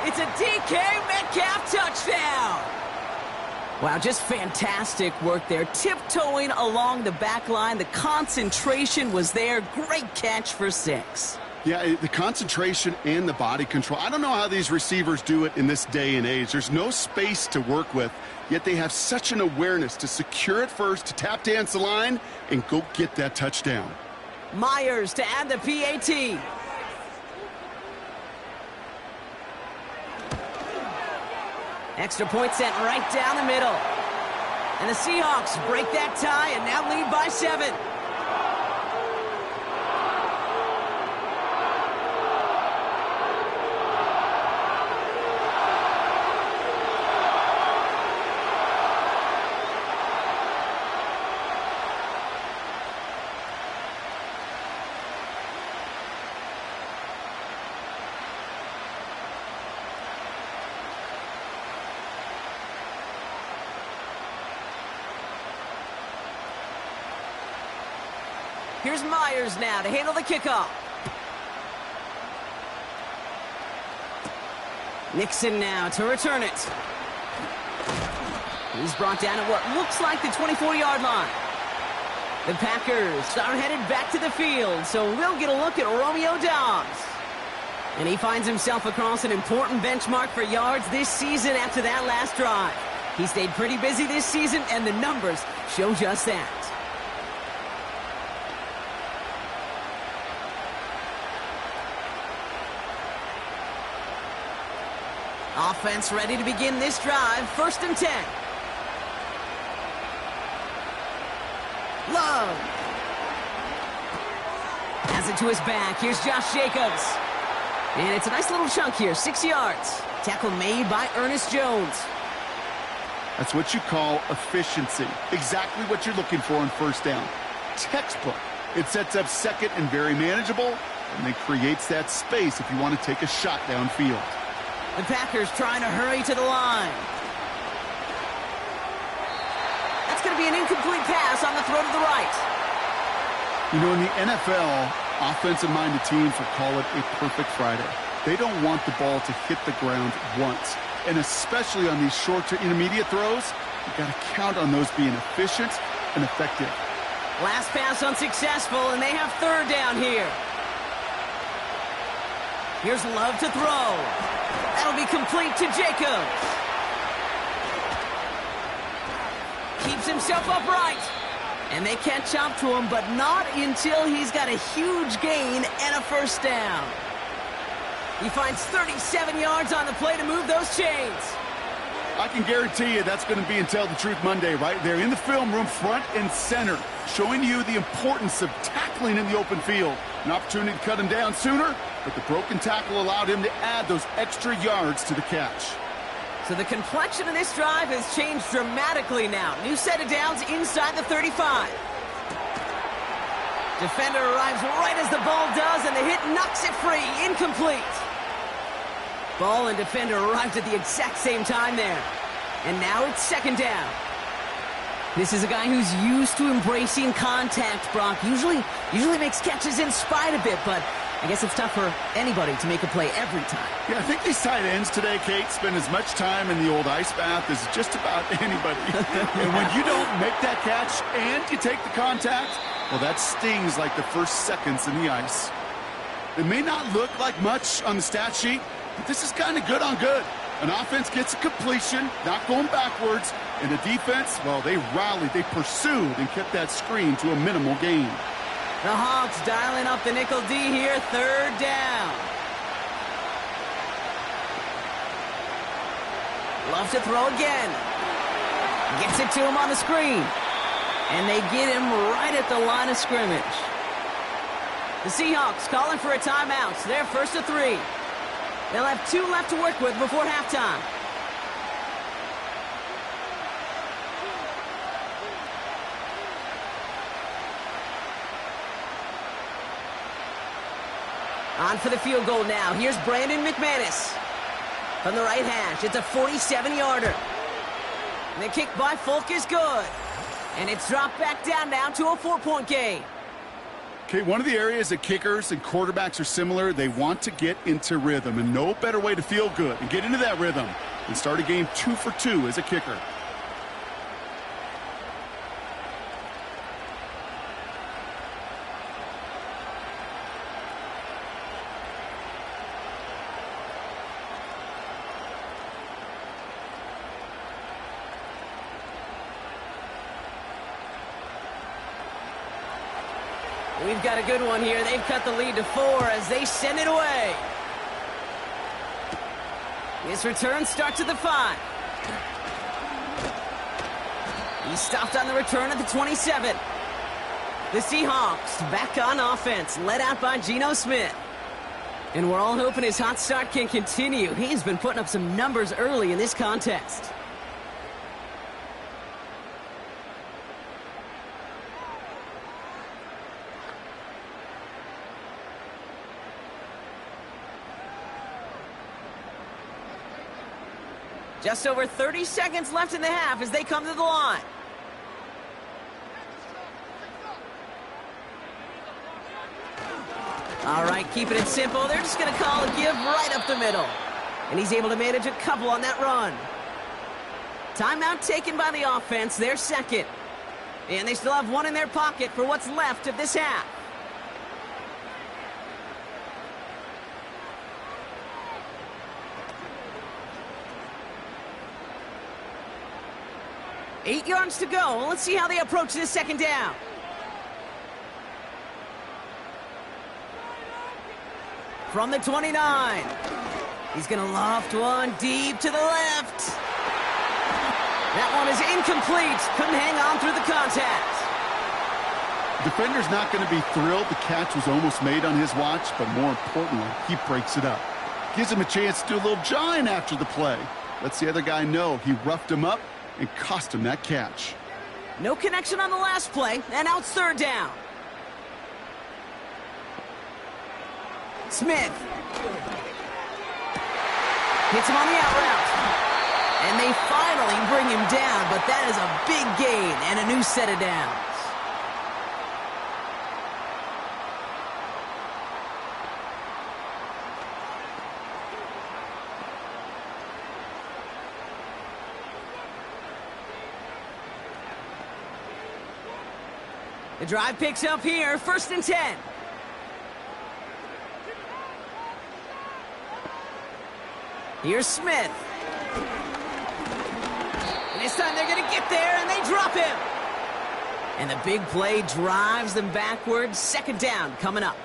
It's a DK Metcalf touchdown! Wow, just fantastic work there. Tiptoeing along the back line, the concentration was there. Great catch for 6. Yeah, the concentration and the body control. I don't know how these receivers do it in this day and age. There's no space to work with, yet they have such an awareness to secure it first, to tap dance the line, and go get that touchdown. Myers to add the PAT. Extra point sent right down the middle. And the Seahawks break that tie and now lead by 7. Here's Myers now to handle the kickoff. Nixon now to return it. He's brought down at what looks like the 24-yard line. The Packers are headed back to the field, so we'll get a look at Romeo Doubs. And he finds himself across an important benchmark for yards this season after that last drive. He stayed pretty busy this season, and the numbers show just that. Offense ready to begin this drive. 1st and 10. Love. Has it to his back. Here's Josh Jacobs. And it's a nice little chunk here. 6 yards. Tackle made by Ernest Jones. That's what you call efficiency. Exactly what you're looking for on 1st down. Textbook. It sets up 2nd and very manageable, and then creates that space if you want to take a shot downfield. The Packers trying to hurry to the line. That's going to be an incomplete pass on the throw to the right. You know, in the NFL, offensive-minded teams will call it a perfect Friday. They don't want the ball to hit the ground once. And especially on these short to intermediate throws, you've got to count on those being efficient and effective. Last pass unsuccessful, and they have 3rd down here. Here's Love to throw. That'll be complete to Jacobs. Keeps himself upright. And they catch up to him, but not until he's got a huge gain and a 1st down. He finds 37 yards on the play to move those chains. I can guarantee you that's going to be in Tell the Truth Monday right there in the film room, front and center, showing you the importance of tackling in the open field. An opportunity to cut him down sooner, but the broken tackle allowed him to add those extra yards to the catch. So the complexion of this drive has changed dramatically now. New set of downs inside the 35. Defender arrives right as the ball does, and the hit knocks it free. Incomplete. Ball and defender arrived at the exact same time there. And now it's 2nd down. This is a guy who's used to embracing contact, Brock. Usually makes catches in spite of it, but I guess it's tough for anybody to make a play every time. Yeah, I think these tight ends today, Kate, spend as much time in the old ice bath as just about anybody. And when you don't make that catch and you take the contact, well, that stings like the first seconds in the ice. It may not look like much on the stat sheet, but this is kind of good on good. An offense gets a completion, not going backwards, and the defense, well, they rallied, they pursued, and kept that screen to a minimal gain. The Hawks dialing up the nickel D here, 3rd down. Love to throw again. Gets it to him on the screen. And they get him right at the line of scrimmage. The Seahawks calling for a timeout. They're 1st and 3. They'll have 2 left to work with before halftime. On for the field goal now. Here's Brandon McManus. From the right hash, it's a 47-yarder. And the kick by Folk is good. And it's dropped back down now to a 4-point game. Okay, one of the areas that kickers and quarterbacks are similar, they want to get into rhythm. And no better way to feel good and get into that rhythm than start a game 2 for 2 as a kicker. We've got a good one here. They've cut the lead to 4 as they send it away. His return starts at the 5. He stopped on the return at the 27. The Seahawks back on offense, led out by Geno Smith. And we're all hoping his hot start can continue. He's been putting up some numbers early in this contest. Just over 30 seconds left in the half as they come to the line. All right, keeping it simple. They're just going to call a give right up the middle. And he's able to manage a couple on that run. Timeout taken by the offense, their second. And they still have one in their pocket for what's left of this half. Eight yards to go. Let's see how they approach this second down. From the 29. He's going to loft one deep to the left. That one is incomplete. Couldn't hang on through the contact. Defender's not going to be thrilled the catch was almost made on his watch, but more importantly, he breaks it up. Gives him a chance to do a little jawing after the play. Lets the other guy know he roughed him up and cost him that catch. No connection on the last play, and now it's third down. Smith. Hits him on the out route. And they finally bring him down, but that is a big gain and a new set of downs. The drive picks up here, 1st and 10. Here's Smith. And this time they're going to get there, and they drop him. And the big play drives them backwards. 2nd down coming up.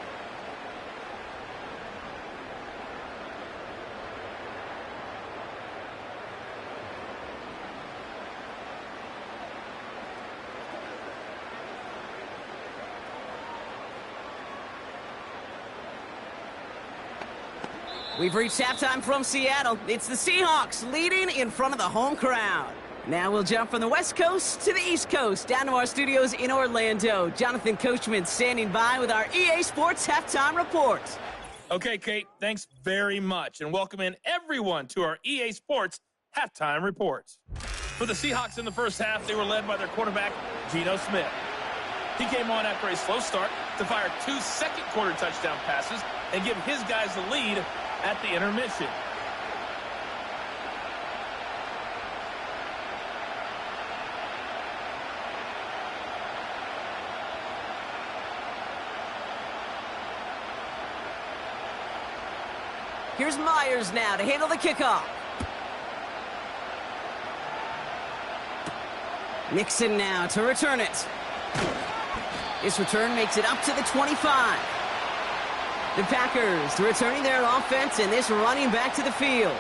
We've reached halftime from Seattle. It's the Seahawks leading in front of the home crowd. Now we'll jump from the West Coast to the East Coast, down to our studios in Orlando. Jonathan Coachman standing by with our EA Sports Halftime Report. Okay, Kate, thanks very much, and welcome in everyone to our EA Sports Halftime Reports. For the Seahawks in the first half, they were led by their quarterback, Geno Smith. He came on after a slow start to fire 2 second-quarter touchdown passes and give his guys the lead at the intermission. Here's Myers now to handle the kickoff. Nixon now to return it. This return makes it up to the 25. The Packers returning their offense and this running back to the field.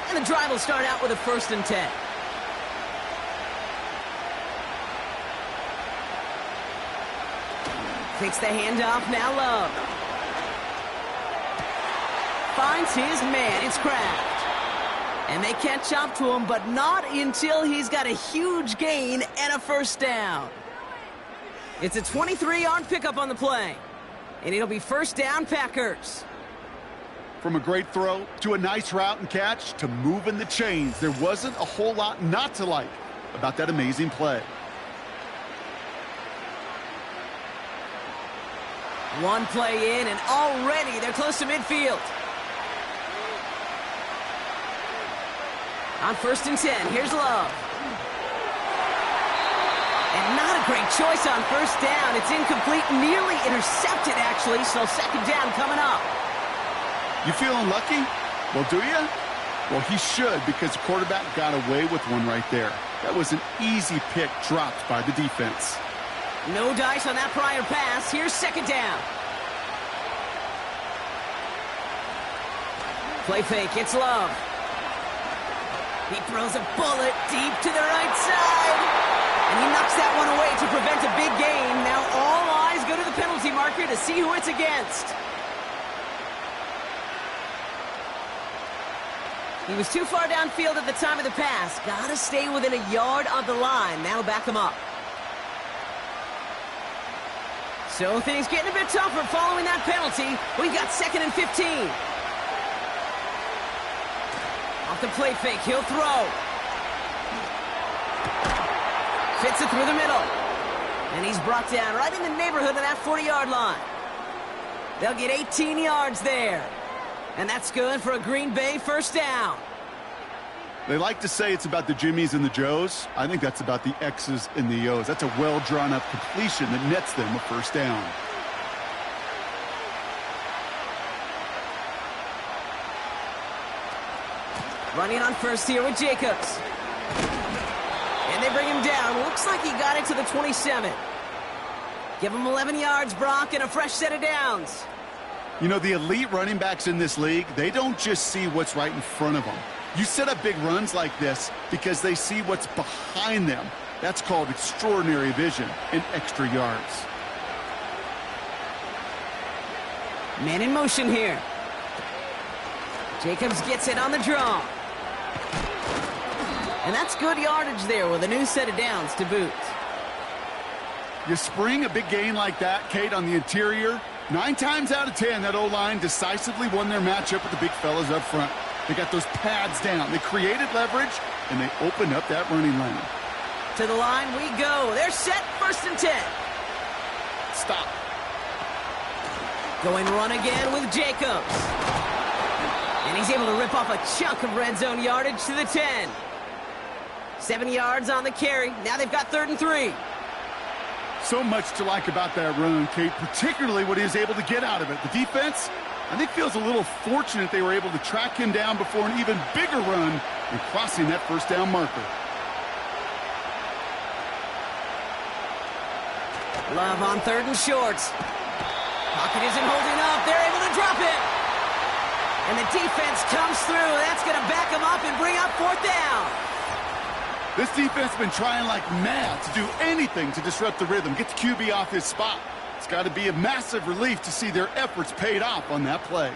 And the drive will start out with a 1st and 10. Takes the handoff, now Love. Finds his man, it's Kraft. And they catch up to him, but not until he's got a huge gain and a 1st down. It's a 23-yard pickup on the play. And it'll be 1st down, Packers. From a great throw to a nice route and catch to moving the chains, there wasn't a whole lot not to like about that amazing play. One play in, and already they're close to midfield. On 1st and 10, here's Love. And not a great choice on 1st down. It's incomplete, nearly intercepted, actually, so 2nd down coming up. You feeling lucky? Well, do you? Well, he should, because the quarterback got away with one right there. That was an easy pick dropped by the defense. No dice on that prior pass. Here's 2nd down. Play fake, it's Love. He throws a bullet deep to the right side. And he knocks that one away to prevent a big gain. Now all eyes go to the penalty marker to see who it's against. He was too far downfield at the time of the pass. Gotta stay within a yard of the line. That'll back him up. So things getting a bit tougher following that penalty. We've got 2nd and 15. Off the play fake, he'll throw. Fits it through the middle. And he's brought down right in the neighborhood of that 40-yard line. They'll get 18 yards there. And that's good for a Green Bay first down. They like to say it's about the Jimmies and the Joes. I think that's about the X's and the O's. That's a well-drawn-up completion that nets them a first down. Running on first here with Jacobs. And they bring him down. Looks like he got it to the 27. Give him 11 yards, Brock, and a fresh set of downs. You know, the elite running backs in this league, they don't just see what's right in front of them. You set up big runs like this because they see what's behind them. That's called extraordinary vision and extra yards. Man in motion here. Jacobs gets it on the draw. And that's good yardage there with a new set of downs to boot. You spring a big gain like that, Kate, on the interior. 9 times out of 10, that O-line decisively won their matchup with the big fellas up front. They got those pads down. They created leverage, and they opened up that running lane. To the line we go. They're set, 1st and 10. Stop. Going run again with Jacobs. And he's able to rip off a chunk of red zone yardage to the 10. 7 yards on the carry. Now they've got 3rd and 3. So much to like about that run, Kate, particularly what he was able to get out of it. The defense, I think, feels a little fortunate they were able to track him down before an even bigger run and crossing that first down marker. Love on 3rd and shorts. Pocket isn't holding up. They're able to drop it. And the defense comes through. That's going to back them up and bring up 4th down. This defense has been trying like mad to do anything to disrupt the rhythm, get the QB off his spot. It's got to be a massive relief to see their efforts paid off on that play.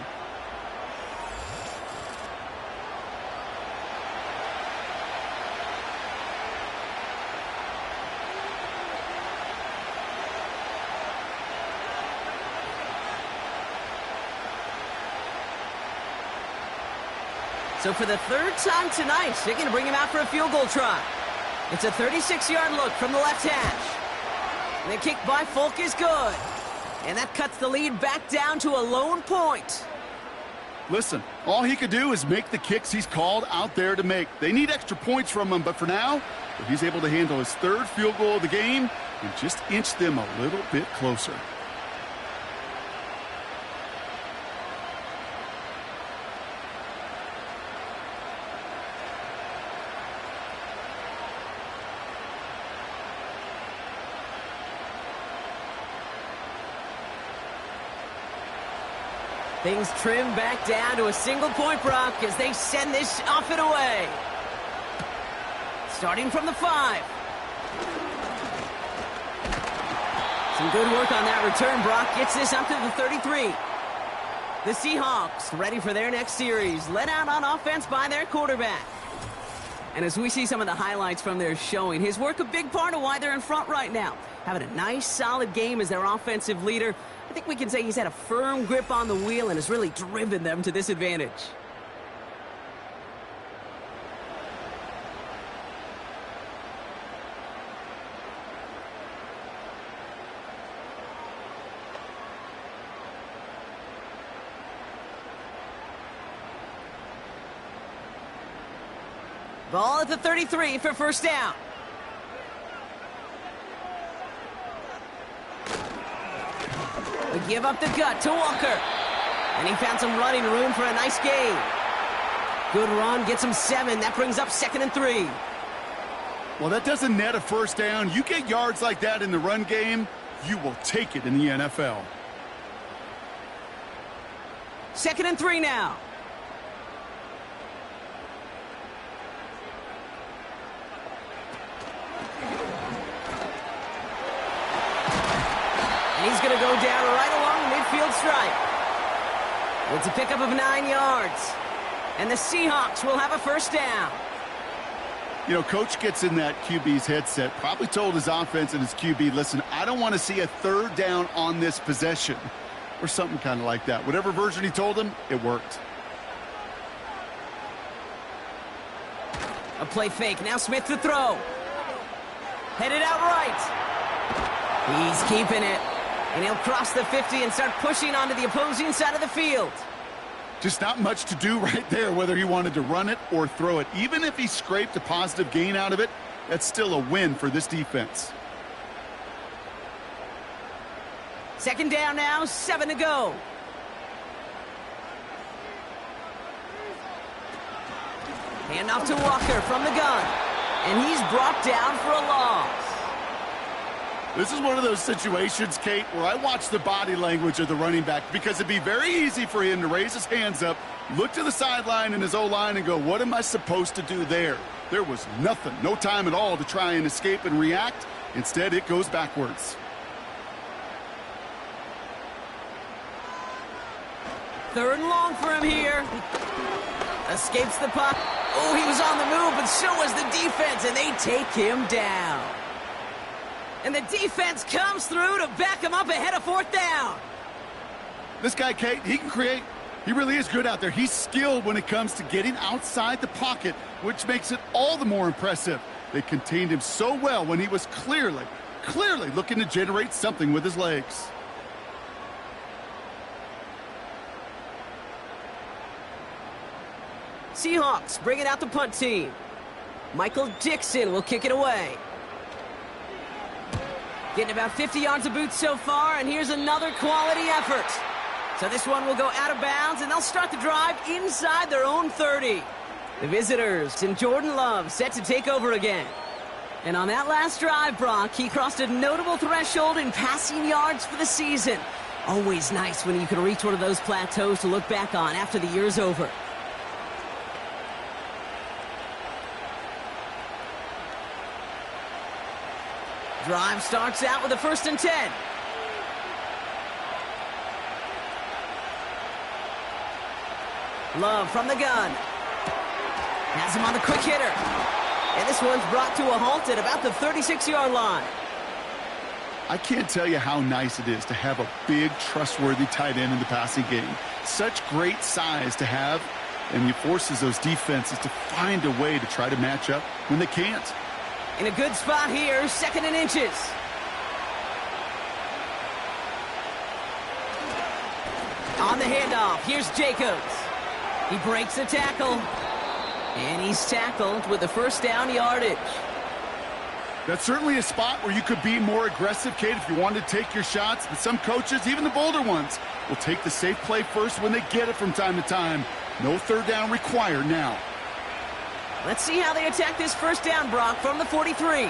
So for the 3rd time tonight, they're going to bring him out for a field goal try. It's a 36-yard look from the left hash. And the kick by Folk is good. And that cuts the lead back down to a lone point. Listen, all he could do is make the kicks he's called out there to make. They need extra points from him, but for now, if he's able to handle his 3rd field goal of the game and just inch them a little bit closer. Things trim back down to a single point, Brock, as they send this off and away. Starting from the 5. Some good work on that return. Brock gets this up to the 33. The Seahawks ready for their next series, led out on offense by their quarterback. And as we see some of the highlights from their showing, his work a big part of why they're in front right now. Having a nice, solid game as their offensive leader. I think we can say he's had a firm grip on the wheel and has really driven them to this advantage. Ball at the 33 for first down. We give up the gut to Walker. And he found some running room for a nice gain. Good run, gets him 7. That brings up 2nd and 3. Well, that doesn't net a first down. You get yards like that in the run game, you will take it in the NFL. 2nd and 3 now. And he's going to go down right along the midfield stripe. It's a pickup of 9 yards. And the Seahawks will have a first down. You know, coach gets in that QB's headset, probably told his offense and his QB, listen, I don't want to see a third down on this possession, or something kind of like that. Whatever version he told him, it worked. A play fake. Now Smith to throw. Headed out right. He's keeping it. And he'll cross the 50 and start pushing onto the opposing side of the field. Just not much to do right there, whether he wanted to run it or throw it. Even if he scraped a positive gain out of it, that's still a win for this defense. Second down now, 7 to go. Hand off to Walker from the gun. And he's brought down for a loss. This is one of those situations, Kate, where I watch the body language of the running back, because it'd be very easy for him to raise his hands up, look to the sideline in his O-line and go, what am I supposed to do there? There was nothing, no time at all to try and escape and react. Instead, it goes backwards. Third and long for him here. Escapes the puck. Oh, he was on the move, but so was the defense, and they take him down. And the defense comes through to back him up ahead of fourth down. This guy, Kate, he can create. He really is good out there. He's skilled when it comes to getting outside the pocket, which makes it all the more impressive. They contained him so well when he was clearly looking to generate something with his legs. Seahawks bringing out the punt team. Michael Dixon will kick it away. Getting about 50 yards of boots so far, and here's another quality effort. So this one will go out of bounds, and they'll start the drive inside their own 30. The visitors and Jordan Love set to take over again. And on that last drive, Brock, he crossed a notable threshold in passing yards for the season. Always nice when you can reach one of those plateaus to look back on after the year's over. Drive starts out with a 1st and 10. Love from the gun. Has him on the quick hitter. And this one's brought to a halt at about the 36-yard line. I can't tell you how nice it is to have a big, trustworthy tight end in the passing game. Such great size to have, and he forces those defenses to find a way to try to match up when they can't. In a good spot here, 2nd and inches. On the handoff, here's Jacobs. He breaks the tackle. And he's tackled with the 1st down yardage. That's certainly a spot where you could be more aggressive, Kate, if you wanted to take your shots. But some coaches, even the bolder ones, will take the safe play first when they get it from time to time. No 3rd down required now. Let's see how they attack this 1st down, Brock, from the 43.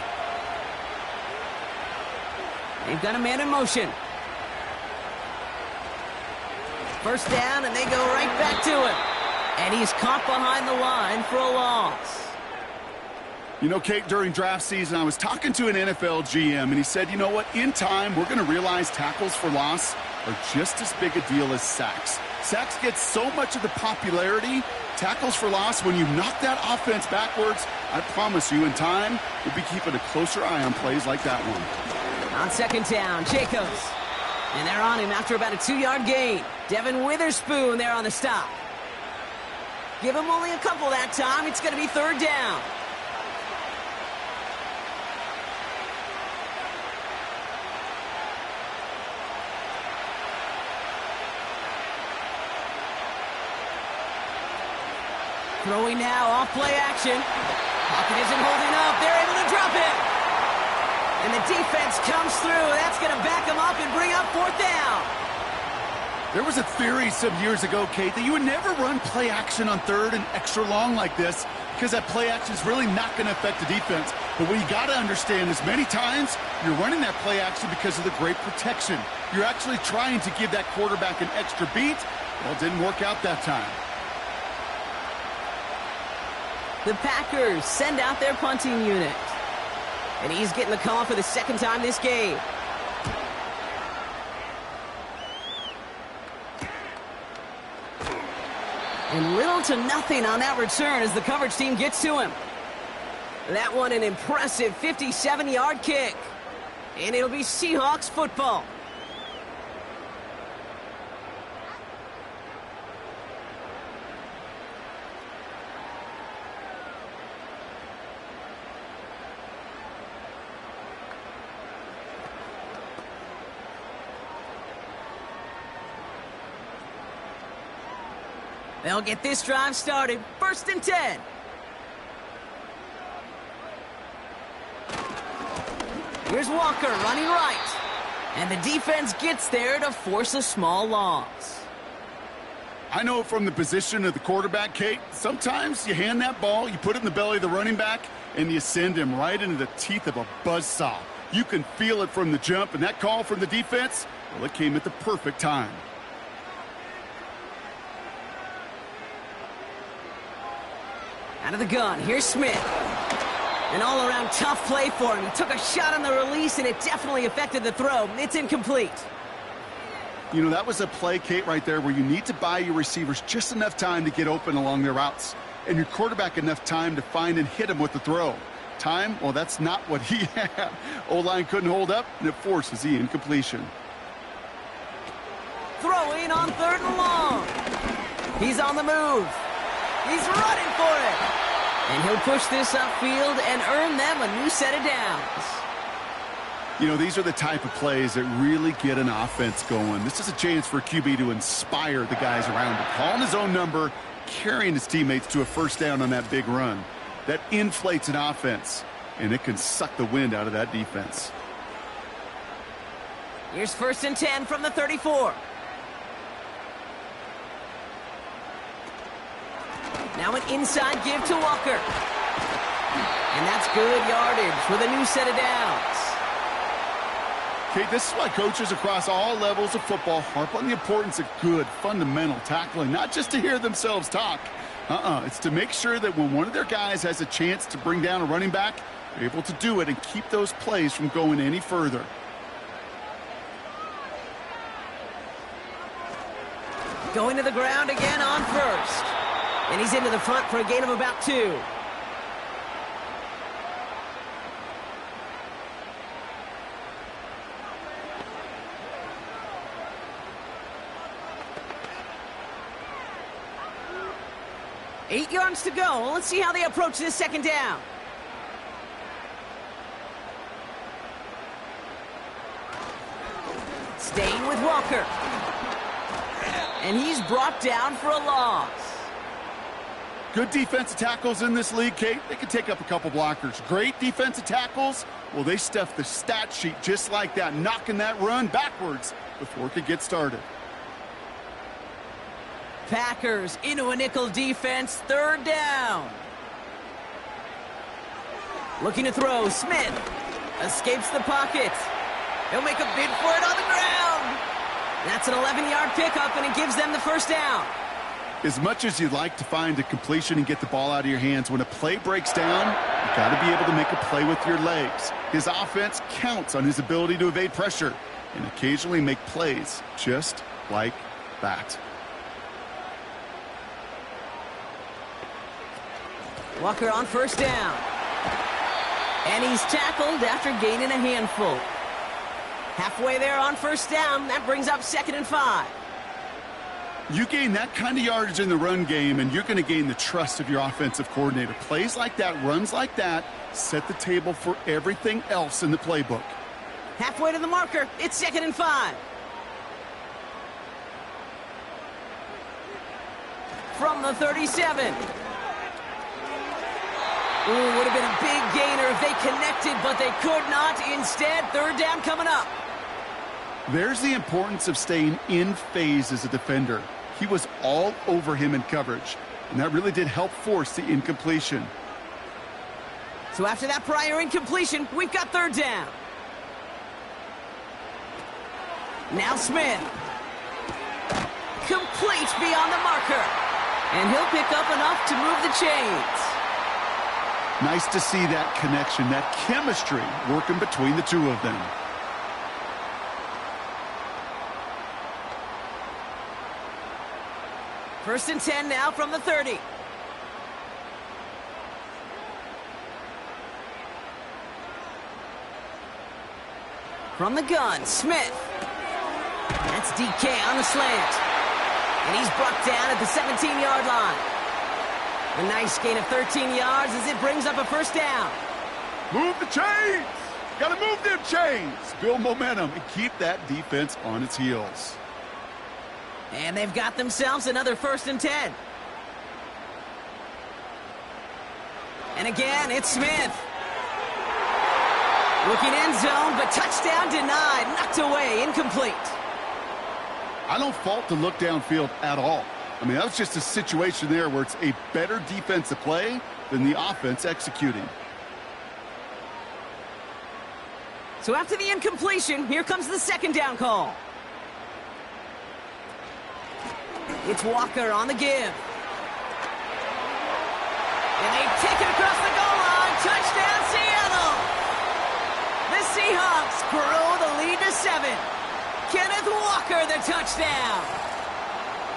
They've got a man in motion. 1st down, and they go right back to him. And he's caught behind the line for a loss. You know, Kate, during draft season, I was talking to an NFL GM, and he said, you know what, in time, we're going to realize tackles for loss are just as big a deal as sacks. Sacks get so much of the popularity. Tackles for loss, when you knock that offense backwards, I promise you, in time, we'll be keeping a closer eye on plays like that one. On 2nd down, Jacobs. And they're on him after about a 2-yard gain. Devin Witherspoon there on the stop. Give him only a couple that time. It's going to be 3rd down. Throwing now, off play action. Pocket isn't holding up. They're able to drop it. And the defense comes through. That's going to back them up and bring up 4th down. There was a theory some years ago, Kate, that you would never run play action on 3rd and extra long like this because that play action is really not going to affect the defense. But what you got to understand is many times you're running that play action because of the great protection. You're actually trying to give that quarterback an extra beat. Well, it didn't work out that time. The Packers send out their punting unit. And he's getting the call for the 2nd time this game. And little to nothing on that return as the coverage team gets to him. That one an impressive 57-yard kick. And it'll be Seahawks football. They'll get this drive started. 1st and 10. Here's Walker running right. And the defense gets there to force a small loss. I know from the position of the quarterback, Kate, sometimes you hand that ball, you put it in the belly of the running back, and you send him right into the teeth of a buzzsaw. You can feel it from the jump, and that call from the defense, well, it came at the perfect time. Out of the gun, here's Smith. An all-around tough play for him. He took a shot on the release, and it definitely affected the throw. It's incomplete. You know, that was a play, Kate, right there where you need to buy your receivers just enough time to get open along their routes, and your quarterback enough time to find and hit him with the throw. Time, well, that's not what he had. O-line couldn't hold up, and it forces the incompletion. Throwing on 3rd and long. He's on the move. He's running for it. And he'll push this upfield and earn them a new set of downs. You know, these are the type of plays that really get an offense going. This is a chance for a QB to inspire the guys around him. Calling his own number, carrying his teammates to a 1st down on that big run. That inflates an offense, and it can suck the wind out of that defense. Here's 1st and 10 from the 34. Now an inside give to Walker. And that's good yardage with a new set of downs. Okay, this is why coaches across all levels of football harp on the importance of good, fundamental tackling, not just to hear themselves talk. It's to make sure that when one of their guys has a chance to bring down a running back, they're able to do it and keep those plays from going any further. Going to the ground again on 1st. And he's into the front for a gain of about 2. Eight yards to go. Let's see how they approach this 2nd down. Staying with Walker. And he's brought down for a loss. Good defensive tackles in this league, Kate. They can take up a couple blockers. Great defensive tackles, well, they stuff the stat sheet just like that, knocking that run backwards before it could get started. Packers into a nickel defense, 3rd down. Looking to throw, Smith escapes the pocket. He'll make a bid for it on the ground. That's an 11-yard pickup, and it gives them the 1st down. As much as you'd like to find a completion and get the ball out of your hands, when a play breaks down, you've got to be able to make a play with your legs. His offense counts on his ability to evade pressure and occasionally make plays just like that. Walker on 1st down. And he's tackled after gaining a handful. Halfway there on 1st down, that brings up 2nd and 5. You gain that kind of yardage in the run game, and you're going to gain the trust of your offensive coordinator. Plays like that, runs like that, set the table for everything else in the playbook. Halfway to the marker, it's 2nd and 5. From the 37. Ooh, would have been a big gainer if they connected, but they could not. Instead, 3rd down coming up. There's the importance of staying in phase as a defender. He was all over him in coverage, and that really did help force the incompletion. So after that prior incompletion, we've got 3rd down. Now Smith. Complete beyond the marker. And he'll pick up enough to move the chains. Nice to see that connection, that chemistry working between the two of them. First and 10 now from the 30. From the gun, Smith. That's DK on the slant. And he's brought down at the 17-yard line. A nice gain of 13 yards as it brings up a first down. Move the chains. Got to move them chains. Build momentum and keep that defense on its heels. And they've got themselves another 1st and 10. And again, it's Smith. Looking end zone, but touchdown denied. Knocked away, incomplete. I don't fault the look downfield at all. I mean, that was just a situation there where it's a better defensive play than the offense executing. So after the incompletion, here comes the 2nd down call. It's Walker on the give. And they take it across the goal line. Touchdown, Seattle! The Seahawks grow the lead to 7. Kenneth Walker, the touchdown.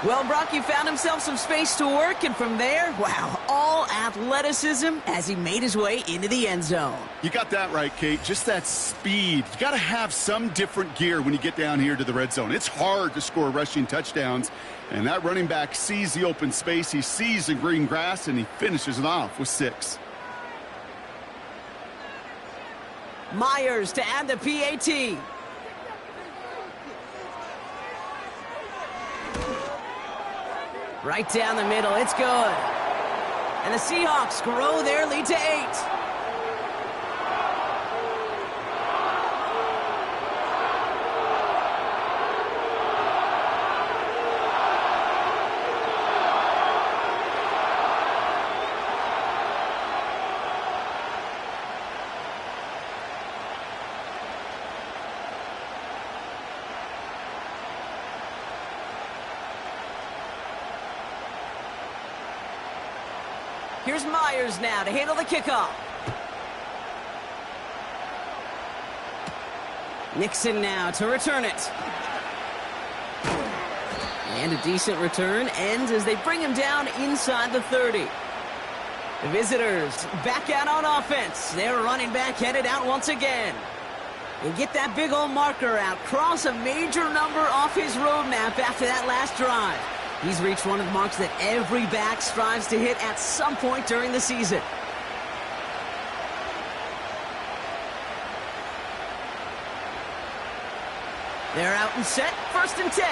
Well, Brock, he found himself some space to work, and from there, wow, all athleticism as he made his way into the end zone. You got that right, Kate. Just that speed. You got to have some different gear when you get down here to the red zone. It's hard to score rushing touchdowns, and that running back sees the open space, he sees the green grass, and he finishes it off with 6. Myers to add the PAT. Right down the middle, it's good. And the Seahawks grow their lead to 8. Here's Myers now to handle the kickoff. Nixon now to return it. And a decent return ends as they bring him down inside the 30. The visitors back out on offense. Their running back headed out once again. And get that big old marker out. Cross a major number off his roadmap after that last drive. He's reached one of the marks that every back strives to hit at some point during the season. They're out and set, 1st and 10.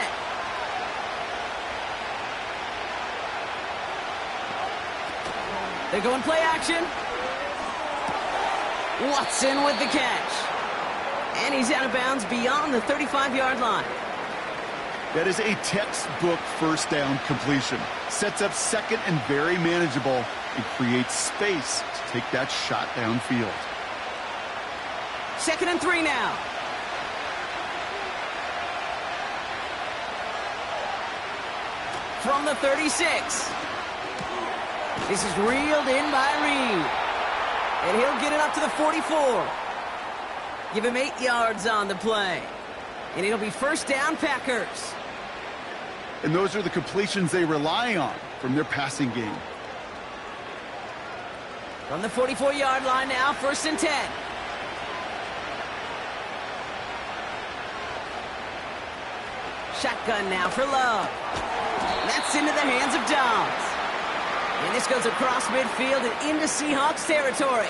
They're going play action. Watson with the catch. And he's out of bounds beyond the 35-yard line. That is a textbook 1st down completion. Sets up 2nd and very manageable and creates space to take that shot downfield. 2nd and 3 now. From the 36. This is reeled in by Reed. And he'll get it up to the 44. Give him 8 yards on the play. And it'll be 1st down, Packers. And those are the completions they rely on from their passing game. From the 44-yard line now, 1st and 10. Shotgun now for Love. That's into the hands of Downs. And this goes across midfield and into Seahawks territory.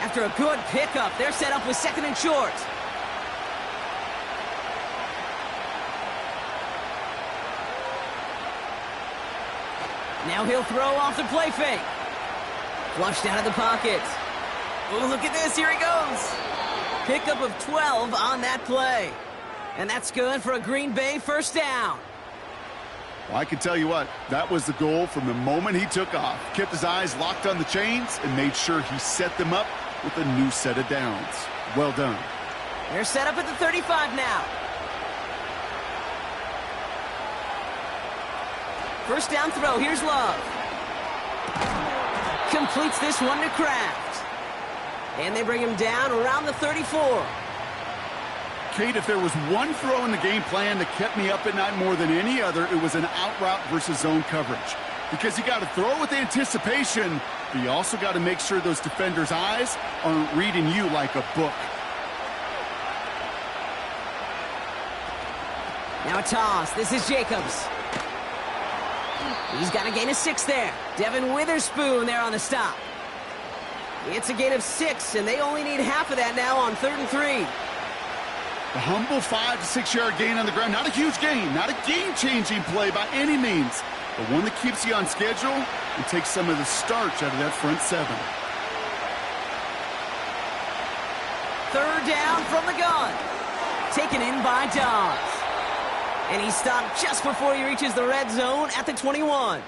After a good pickup, they're set up with 2nd and short. Now he'll throw off the play fake. Flushed out of the pocket. Oh, look at this. Here he goes. Pickup of 12 on that play. And that's good for a Green Bay 1st down. Well, I can tell you what, that was the goal from the moment he took off. Kept his eyes locked on the chains and made sure he set them up with a new set of downs. Well done. They're set up at the 35 now. 1st down throw. Here's Love. Completes this one to Kraft. And they bring him down around the 34. Kate, if there was one throw in the game plan that kept me up at night more than any other, it was an out route versus zone coverage. Because you got to throw with anticipation, but you also got to make sure those defenders' eyes aren't reading you like a book. Now a toss. This is Jacobs. He's got a gain of 6 there. Devin Witherspoon there on the stop. It's a gain of 6, and they only need half of that now on 3rd and 3. A humble 5 to 6 yard gain on the ground. Not a huge gain, not a game-changing play by any means, but one that keeps you on schedule and takes some of the starch out of that front 7. 3rd down from the gun. Taken in by Dobbs. And he stopped just before he reaches the red zone at the 21.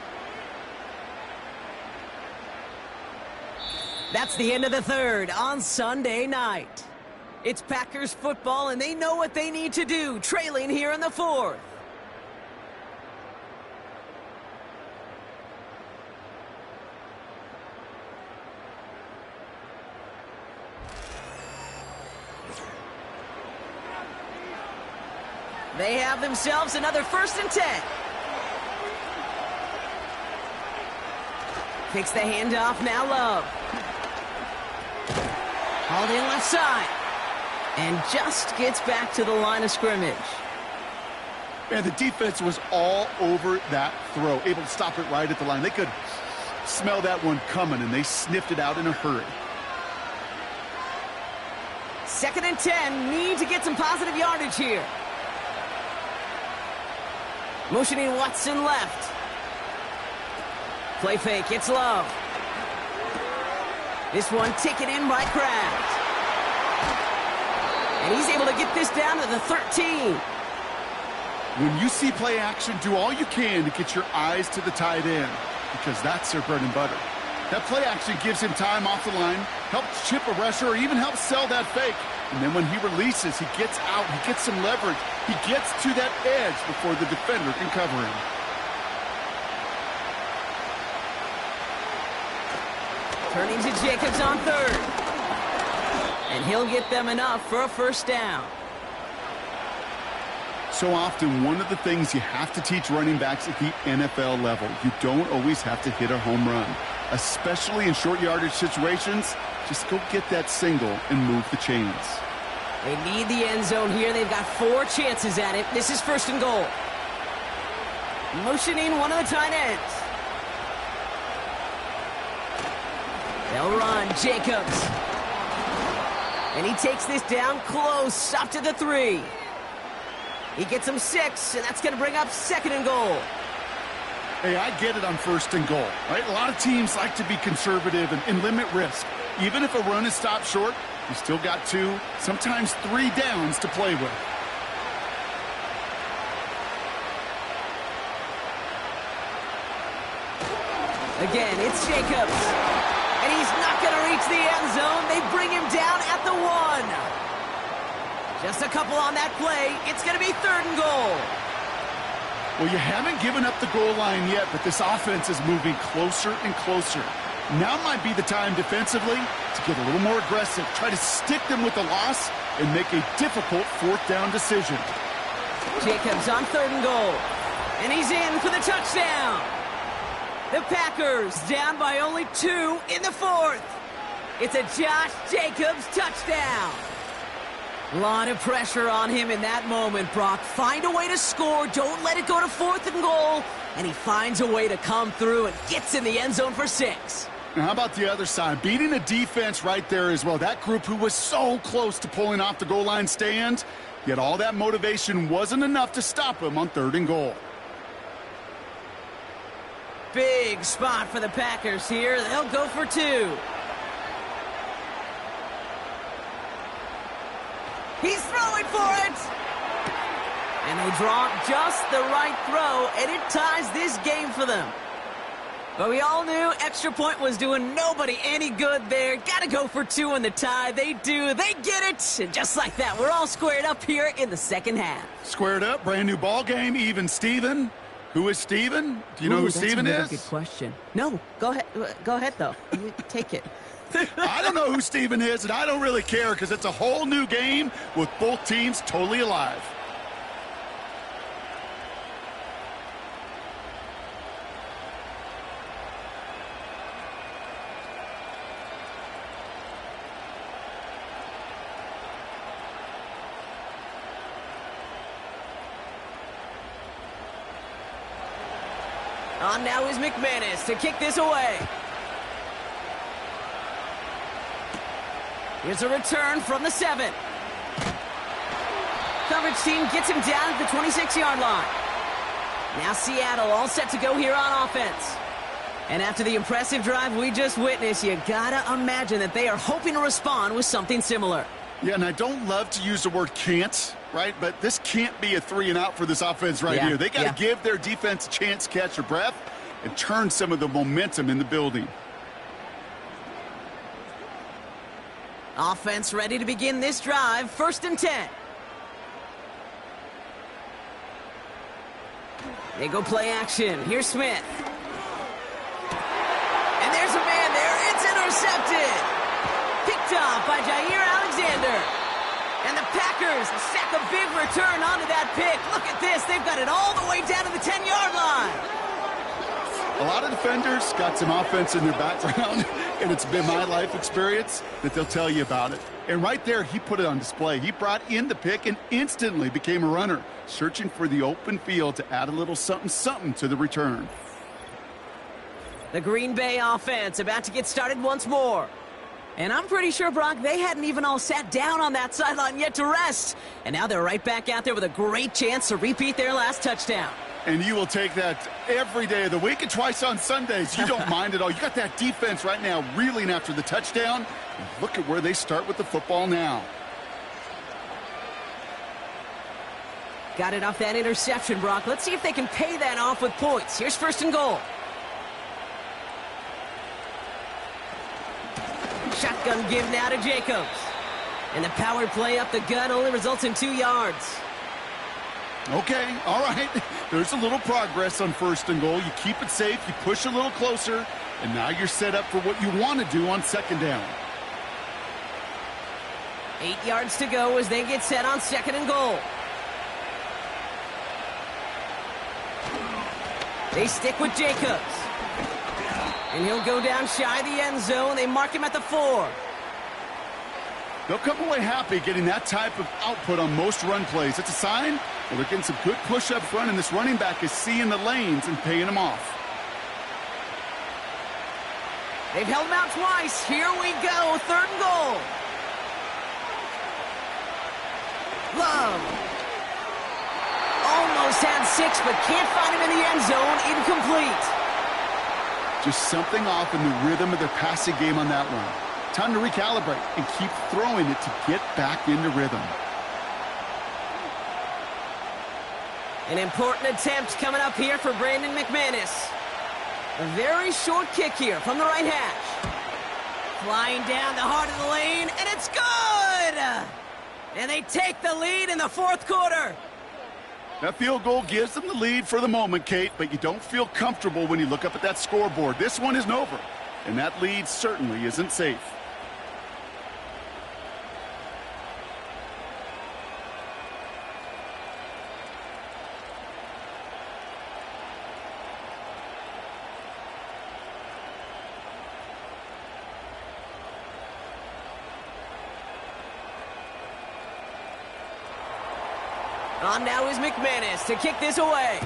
That's the end of the 3rd on Sunday night. It's Packers football, and they know what they need to do, trailing here in the 4th. They have themselves another 1st and 10. Takes the handoff, now Love. Hauled in left side. And just gets back to the line of scrimmage. Man, the defense was all over that throw, able to stop it right at the line. They could smell that one coming, and they sniffed it out in a hurry. 2nd and 10, need to get some positive yardage here. Motioning Watson left. Play fake, it's Love. This one taken in by Kraft. And he's able to get this down to the 13. When you see play action, do all you can to get your eyes to the tight end, because that's their bread and butter. That play action gives him time off the line, helps chip a rusher, or even helps sell that fake. And then when he releases, he gets out, he gets some leverage. He gets to that edge before the defender can cover him. Turning to Jacobs on 3rd. And he'll get them enough for a 1st down. So often, one of the things you have to teach running backs at the NFL level, you don't always have to hit a home run. Especially in short yardage situations, just go get that single and move the chains. They need the end zone here. They've got 4 chances at it. This is 1st and goal. Motioning one of the tight ends. They'll run. Jacobs. And he takes this down close, up to the 3. He gets him 6, and that's going to bring up 2nd and goal. Hey, I get it on 1st and goal, right? A lot of teams like to be conservative and limit risk. Even if a run is stopped short, you still got 2, sometimes 3 downs to play with. Again, it's Jacobs. And he's not going to reach the end zone. They bring him down at the 1. Just a couple on that play. It's going to be 3rd and goal. Well, you haven't given up the goal line yet, but this offense is moving closer and closer. Now might be the time defensively to get a little more aggressive, try to stick them with the loss, and make a difficult 4th down decision. Jacobs on 3rd and goal. And he's in for the touchdown. The Packers down by only 2 in the 4th. It's a Josh Jacobs touchdown. A lot of pressure on him in that moment, Brock. Find a way to score. Don't let it go to 4th and goal. And he finds a way to come through and gets in the end zone for 6. Now, how about the other side? Beating the defense right there as well. That group who was so close to pulling off the goal line stand, yet all that motivation wasn't enough to stop him on 3rd and goal. Big spot for the Packers here. They'll go for 2. He's throwing for it. And they draw just the right throw, and it ties this game for them. But we all knew extra point was doing nobody any good there. Got to go for 2 in the tie. They do. They get it. And just like that, we're all squared up here in the 2nd half. Squared up, brand new ball game, even Steven. Who is Steven? Do you know who Steven is? That's a good question. No, go ahead. Go ahead, though. You take it. I don't know who Steven is, and I don't really care because it's a whole new game with both teams totally alive. On now is McManus to kick this away. Here's a return from the 7. Coverage team gets him down at the 26-yard line. Now Seattle all set to go here on offense. And after the impressive drive we just witnessed, you gotta imagine that they are hoping to respond with something similar. Yeah, and I don't love to use the word can't, right? But this can't be a 3-and-out for this offense right here. They got to give their defense a chance to catch their breath and turn some of the momentum in the building. Offense ready to begin this drive. 1st and 10. They go play action. Here's Smith. And there's a man there. It's intercepted. Picked off by Jair Alexander. And the Packers sack a big return onto that pick. Look at this. They've got it all the way down to the 10-yard line. A lot of defenders got some offense in their background, and it's been my life experience that they'll tell you about it. And right there, he put it on display. He brought in the pick and instantly became a runner, searching for the open field to add a little something-something to the return. The Green Bay offense about to get started once more. And I'm pretty sure, Brock, they hadn't even all sat down on that sideline yet to rest. And now they're right back out there with a great chance to repeat their last touchdown. And you will take that every day of the week and twice on Sundays. You don't mind at all. You got that defense right now reeling after the touchdown. Look at where they start with the football now. Got it off that interception, Brock. Let's see if they can pay that off with points. Here's 1st and goal. Shotgun give now to Jacobs. And the power play up the gut only results in 2 yards. Okay, all right. There's a little progress on 1st and goal. You keep it safe, you push a little closer, and now you're set up for what you want to do on 2nd down. 8 yards to go as they get set on 2nd and goal. They stick with Jacobs. And he'll go down shy of the end zone. They mark him at the 4. They'll come away happy getting that type of output on most run plays. It's a sign well, they're getting some good push up front, and this running back is seeing the lanes and paying them off. They've held him out twice. Here we go. 3rd and goal. Love. Almost had 6, but can't find him in the end zone. Incomplete. Just something off in the rhythm of their passing game on that one. Time to recalibrate and keep throwing it to get back into rhythm. An important attempt coming up here for Brandon McManus. A very short kick here from the right hash. Flying down the heart of the lane, and it's good! And they take the lead in the 4th quarter. That field goal gives them the lead for the moment, Kate, but you don't feel comfortable when you look up at that scoreboard. This one isn't over, and that lead certainly isn't safe. On now is McManus to kick this away.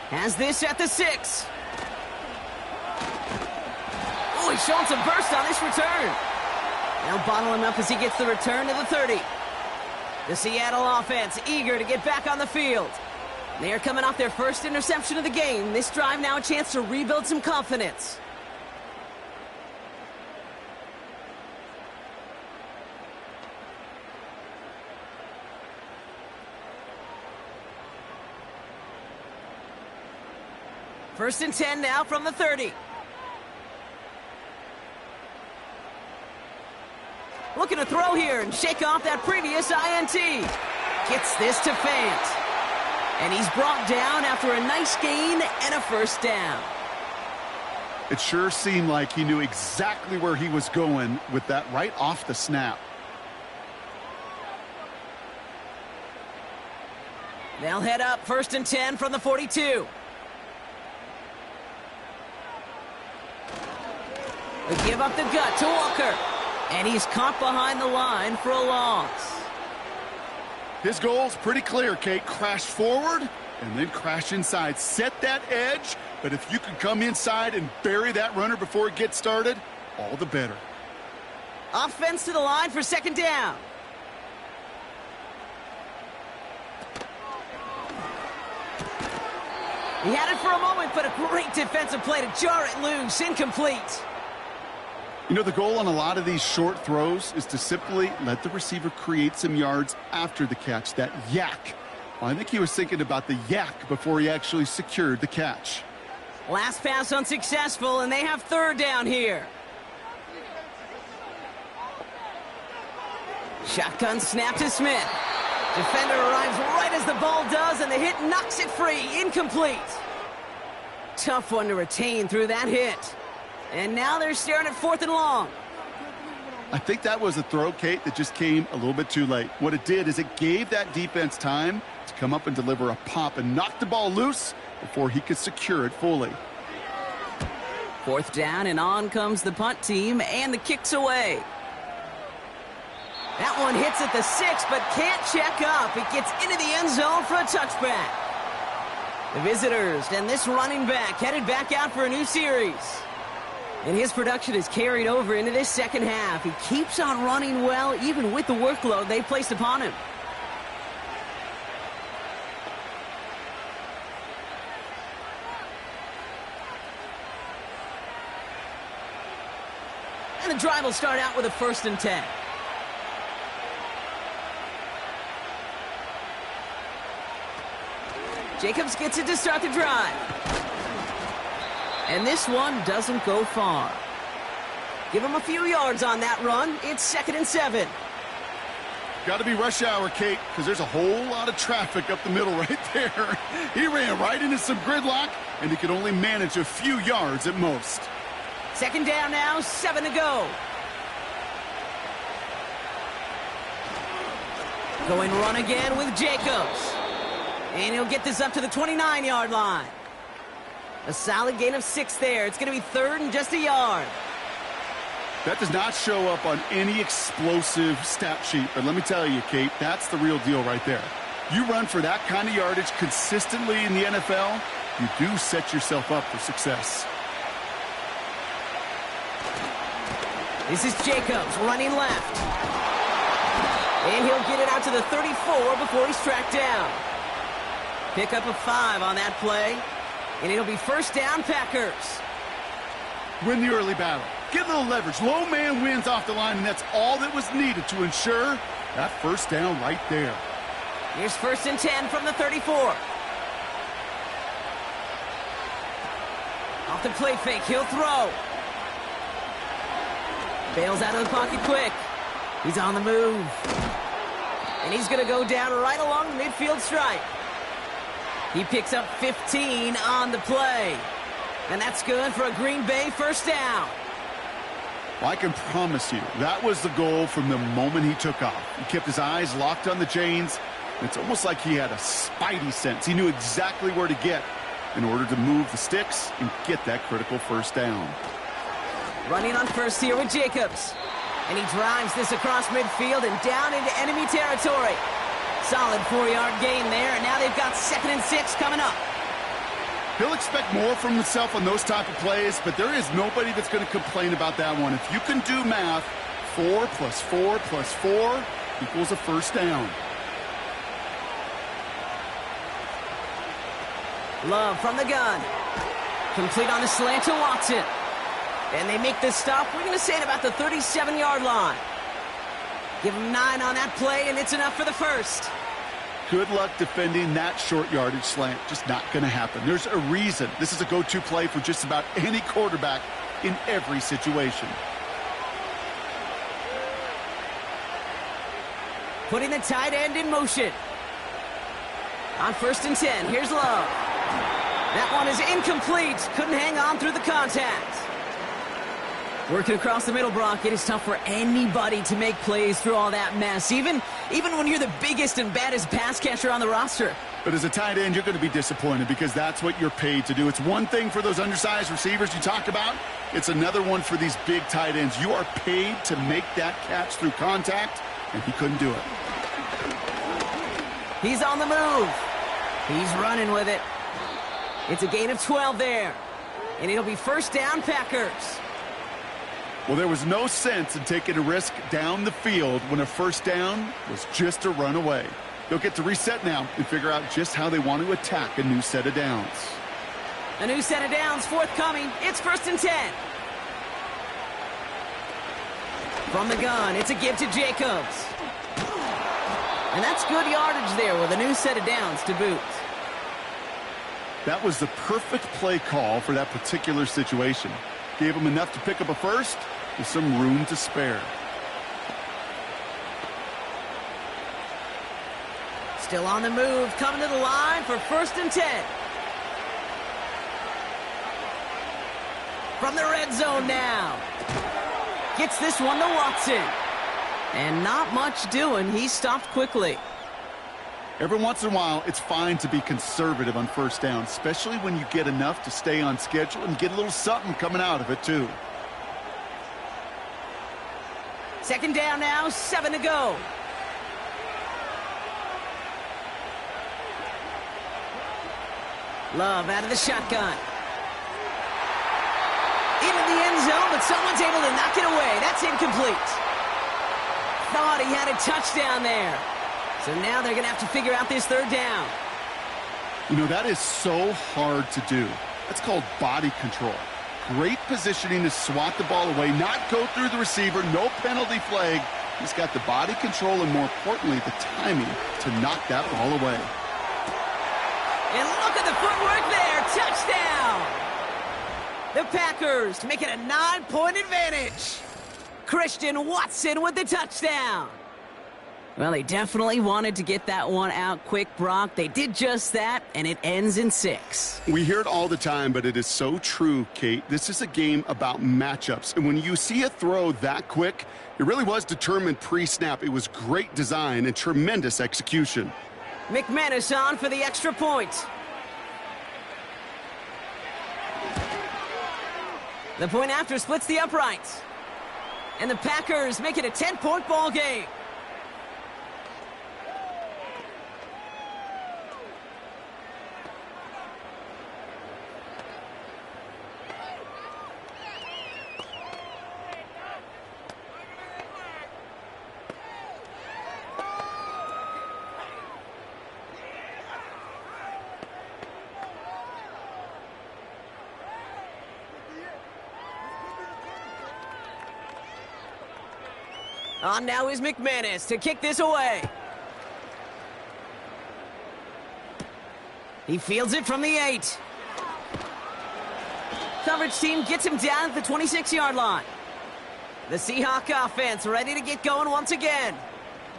Has this at the 6. Oh, he's showing some burst on this return. Now bottle him up as he gets the return to the 30. The Seattle offense eager to get back on the field. They are coming off their first interception of the game. This drive now a chance to rebuild some confidence. First and 10 now from the 30. Looking to throw here and shake off that previous INT. Gets this to Fant. And he's brought down after a nice gain and a 1st down. It sure seemed like he knew exactly where he was going with that right off the snap. They'll head up 1st and 10 from the 42. They give up the gut to Walker. And he's caught behind the line for a loss. His goal's pretty clear, Kate. Crash forward and then crash inside. Set that edge, but if you can come inside and bury that runner before it gets started, all the better. Offense to the line for 2nd down. He had it for a moment, but a great defensive play to jar it loose. Incomplete. You know, the goal on a lot of these short throws is to simply let the receiver create some yards after the catch, that yak. Well, I think he was thinking about the yak before he actually secured the catch. Last pass unsuccessful, and they have 3rd down here. Shotgun snap to Smith. Defender arrives right as the ball does, and the hit knocks it free. Incomplete. Tough one to retain through that hit. And now they're staring at 4th and long. I think that was a throw, Kate, that just came a little bit too late. What it did is it gave that defense time to come up and deliver a pop and knock the ball loose before he could secure it fully. 4th down, and on comes the punt team, and the kick's away. That one hits at the 6, but can't check up. It gets into the end zone for a touchback. The visitors and this running back headed back out for a new series. And his production is carried over into this 2nd half. He keeps on running well, even with the workload they placed upon him. And the drive will start out with a 1st and 10. Jacobs gets it to start the drive. And this one doesn't go far. Give him a few yards on that run. It's 2nd and 7. Got to be rush hour, Kate, because there's a whole lot of traffic up the middle right there. He ran right into some gridlock, and he could only manage a few yards at most. 2nd down now, 7 to go. Going run again with Jacobs. And he'll get this up to the 29-yard line. A solid gain of 6 there. It's going to be 3rd and just a yard. That does not show up on any explosive stat sheet, but let me tell you, Kate, that's the real deal right there. You run for that kind of yardage consistently in the NFL, you do set yourself up for success. This is Jacobs running left. And he'll get it out to the 34 before he's tracked down. Pick up a 5 on that play. And it'll be 1st down, Packers. Win the early battle. Get a little leverage. Low man wins off the line, and that's all that was needed to ensure that 1st down right there. Here's 1st and 10 from the 34. Off the play fake, he'll throw. Bails out of the pocket quick. He's on the move. And he's going to go down right along the midfield stripe. He picks up 15 on the play. And that's good for a Green Bay 1st down. Well, I can promise you, that was the goal from the moment he took off. He kept his eyes locked on the chains. It's almost like he had a spidey sense. He knew exactly where to get in order to move the sticks and get that critical 1st down. Running on 1st here with Jacobs. And he drives this across midfield and down into enemy territory. Solid 4-yard gain there, and now they've got 2nd and 6 coming up. He'll expect more from himself on those type of plays, but there is nobody that's going to complain about that one. If you can do math, 4 plus 4 plus 4 equals a 1st down. Love from the gun. Complete on the slant to Watson. And they make this stop, we're going to say, at about the 37-yard line. Give him 9 on that play, and it's enough for the 1st. Good luck defending that short yardage slant. Just not going to happen. There's a reason. This is a go-to play for just about any quarterback in every situation. Putting the tight end in motion. On 1st and 10, here's Love. That one is incomplete. Couldn't hang on through the contact. Working across the middle, Brock, it is tough for anybody to make plays through all that mess, even when you're the biggest and baddest pass catcher on the roster. But as a tight end, you're going to be disappointed because that's what you're paid to do. It's one thing for those undersized receivers you talk about. It's another one for these big tight ends. You are paid to make that catch through contact, and he couldn't do it. He's on the move. He's running with it. It's a gain of 12 there, and it'll be first down, Packers. Well, there was no sense in taking a risk down the field when a first down was just a run away. They'll get to reset now and figure out just how they want to attack a new set of downs. A new set of downs forthcoming. It's 1st and 10. From the gun, it's a give to Jacobs. And that's good yardage there with a new set of downs to boot. That was the perfect play call for that particular situation. Gave him enough to pick up a first with some room to spare. Still on the move, coming to the line for 1st and 10. From the red zone now. Gets this one to Watson. And not much doing. He stopped quickly. Every once in a while, it's fine to be conservative on first down, especially when you get enough to stay on schedule and get a little something coming out of it, too. 2nd down now, 7 to go. Love out of the shotgun. Into the end zone, but someone's able to knock it away. That's incomplete. Thought he had a touchdown there. So now they're going to have to figure out this 3rd down. You know, that is so hard to do. That's called body control. Great positioning to swat the ball away, not go through the receiver, no penalty flag. He's got the body control and, more importantly, the timing to knock that ball away. And look at the footwork there. Touchdown! The Packers make it a 9-point advantage. Christian Watson with the touchdown. Well, they definitely wanted to get that one out quick, Brock. They did just that, and it ends in 6. We hear it all the time, but it is so true, Kate. This is a game about matchups. And when you see a throw that quick, it really was determined pre-snap. It was great design and tremendous execution. McManus on for the extra point. The point after splits the uprights. And the Packers make it a 10-point ball game. On now is McManus to kick this away. He fields it from the 8. Coverage team gets him down at the 26-yard line. The Seahawks offense ready to get going once again.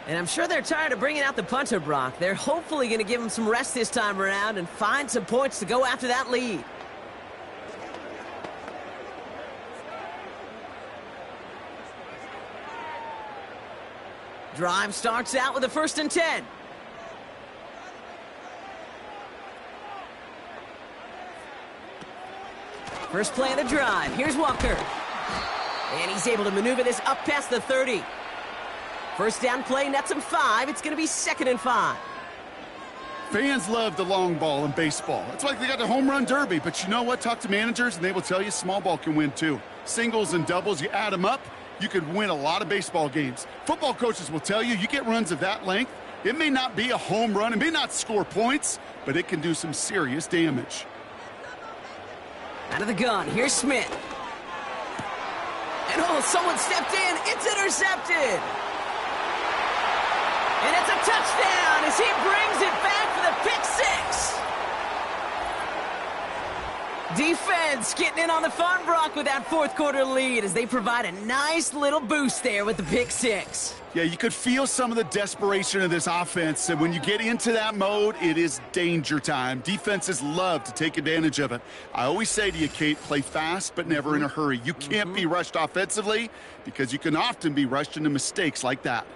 And I'm sure they're tired of bringing out the punter, Brock. They're hopefully going to give him some rest this time around and find some points to go after that lead. Drive starts out with a 1st and 10. First play of the drive. Here's Walker. And he's able to maneuver this up past the 30. First down play nets him 5. It's going to be 2nd and 5. Fans love the long ball in baseball. It's like they got the home run derby. But you know what? Talk to managers, and they will tell you small ball can win, too. Singles and doubles, you add them up, you could win a lot of baseball games. Football coaches will tell you, you get runs of that length, it may not be a home run, it may not score points, but it can do some serious damage. Out of the gun, here's Smith. And oh, someone stepped in, it's intercepted. And it's a touchdown as he brings it back for the pick 6. Defense getting in on the fun, Brock, with that fourth quarter lead as they provide a nice little boost there with the pick six. Yeah, you could feel some of the desperation of this offense, and when you get into that mode, it is danger time. Defenses love to take advantage of it. I always say to you, Kate, play fast but never in a hurry. You can't be rushed offensively because you can often be rushed into mistakes like that.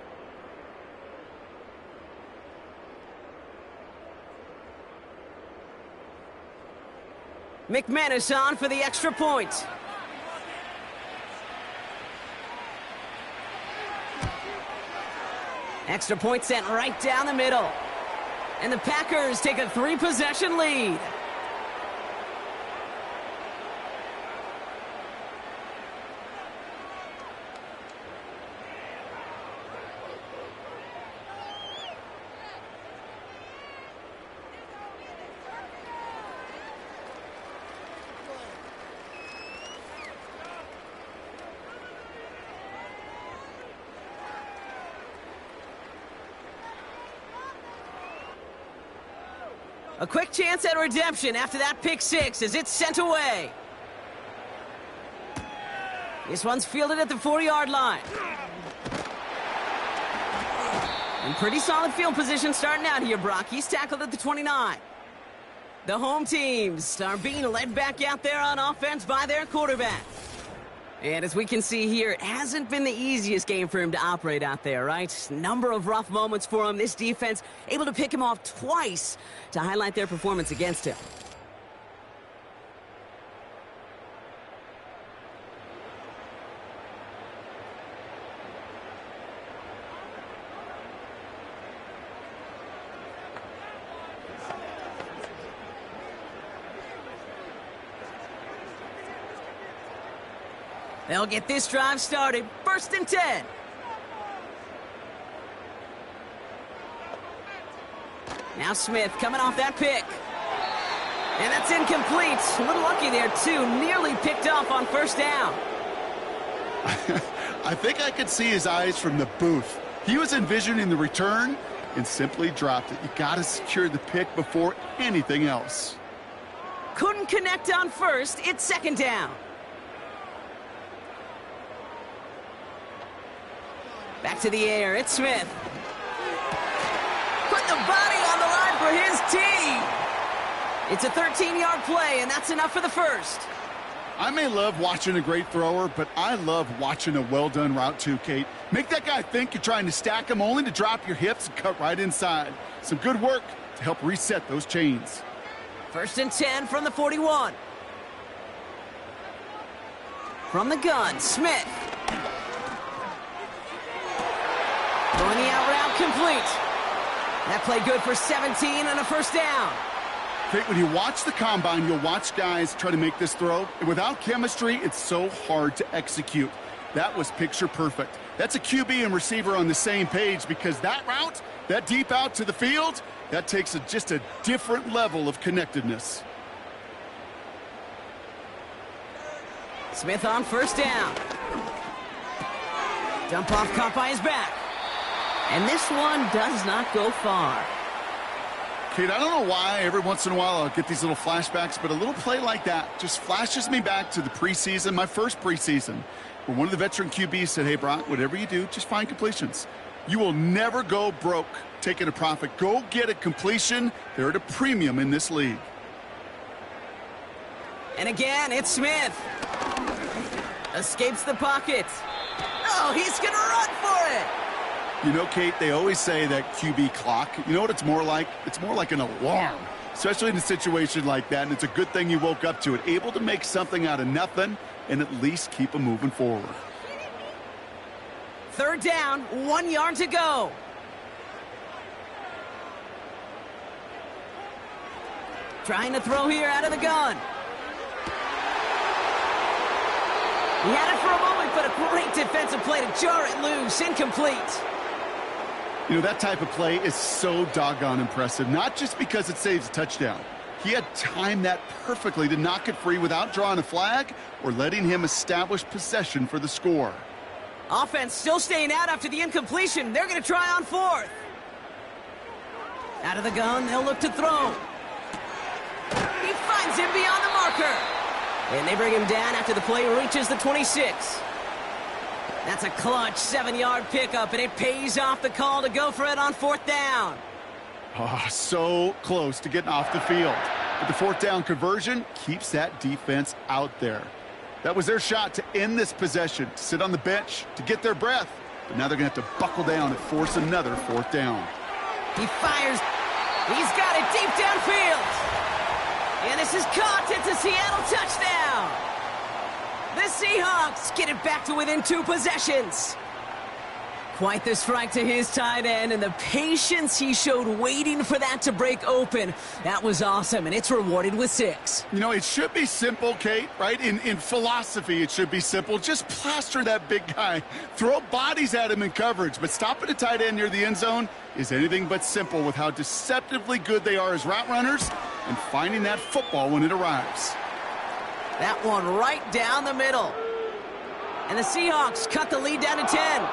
McManus on for the extra point. Extra point sent right down the middle. And the Packers take a 3-possession lead. A quick chance at redemption after that pick six as it's sent away. This one's fielded at the 4-yard line. In pretty solid field position starting out here, Brock. He's tackled at the 29. The home teams are being led back out there on offense by their quarterback. And as we can see here, it hasn't been the easiest game for him to operate out there, right? Number of rough moments for him. This defense able to pick him off twice to highlight their performance against him. They'll get this drive started. 1st and 10. Now Smith coming off that pick. And that's incomplete. A little lucky there, too. Nearly picked off on 1st down. I think I could see his eyes from the booth. He was envisioning the return and simply dropped it. You got to secure the pick before anything else. Couldn't connect on 1st. It's 2nd down. Back to the air, it's Smith. Put the body on the line for his team. It's a 13-yard play, and that's enough for the 1st. I may love watching a great thrower, but I love watching a well-done route too, Kate. Make that guy think you're trying to stack him only to drop your hips and cut right inside. Some good work to help reset those chains. 1st and 10 from the 41. From the gun, Smith. Throwing the out route complete. That play good for 17 and a 1st down. Kate, when you watch the combine, you'll watch guys try to make this throw. And without chemistry, it's so hard to execute. That was picture perfect. That's a QB and receiver on the same page because that route, that deep out to the field, that takes just a different level of connectedness. Smith on 1st down. Dump off caught by his back. And this one does not go far. Kate, I don't know why every once in a while I'll get these little flashbacks, but a little play like that just flashes me back to the preseason, my first preseason, where one of the veteran QBs said, hey, Brock, whatever you do, just find completions. You will never go broke taking a profit. Go get a completion. They're at a premium in this league. And again, it's Smith. Escapes the pocket. Oh, he's going to run for it. You know, Kate, they always say that QB clock, you know what it's more like? It's more like an alarm, especially in a situation like that, and it's a good thing you woke up to it, able to make something out of nothing and at least keep them moving forward. 3rd down, 1 yard to go. Trying to throw here out of the gun. He had it for a moment, but a great defensive play to jar it loose. Incomplete. You know, that type of play is so doggone impressive, not just because it saves a touchdown. He had timed that perfectly to knock it free without drawing a flag or letting him establish possession for the score. Offense still staying out after the incompletion. They're going to try on 4th. Out of the gun, they'll look to throw. He fires sends him beyond the marker. And they bring him down after the play reaches the 26. That's a clutch 7-yard pickup, and it pays off the call to go for it on 4th down. Oh, so close to getting off the field. But the 4th down conversion keeps that defense out there. That was their shot to end this possession, to sit on the bench, to get their breath. But now they're going to have to buckle down and force another 4th down. He fires. He's got it deep downfield. And this is caught. It's a Seattle touchdown. The Seahawks get it back to within 2 possessions. Quite the strike to his tight end, and the patience he showed waiting for that to break open. That was awesome, and it's rewarded with 6. You know, it should be simple, Kate, right? In philosophy, it should be simple. Just plaster that big guy. Throw bodies at him in coverage, but stopping a tight end near the end zone is anything but simple with how deceptively good they are as route runners and finding that football when it arrives. That one right down the middle. And the Seahawks cut the lead down to 10.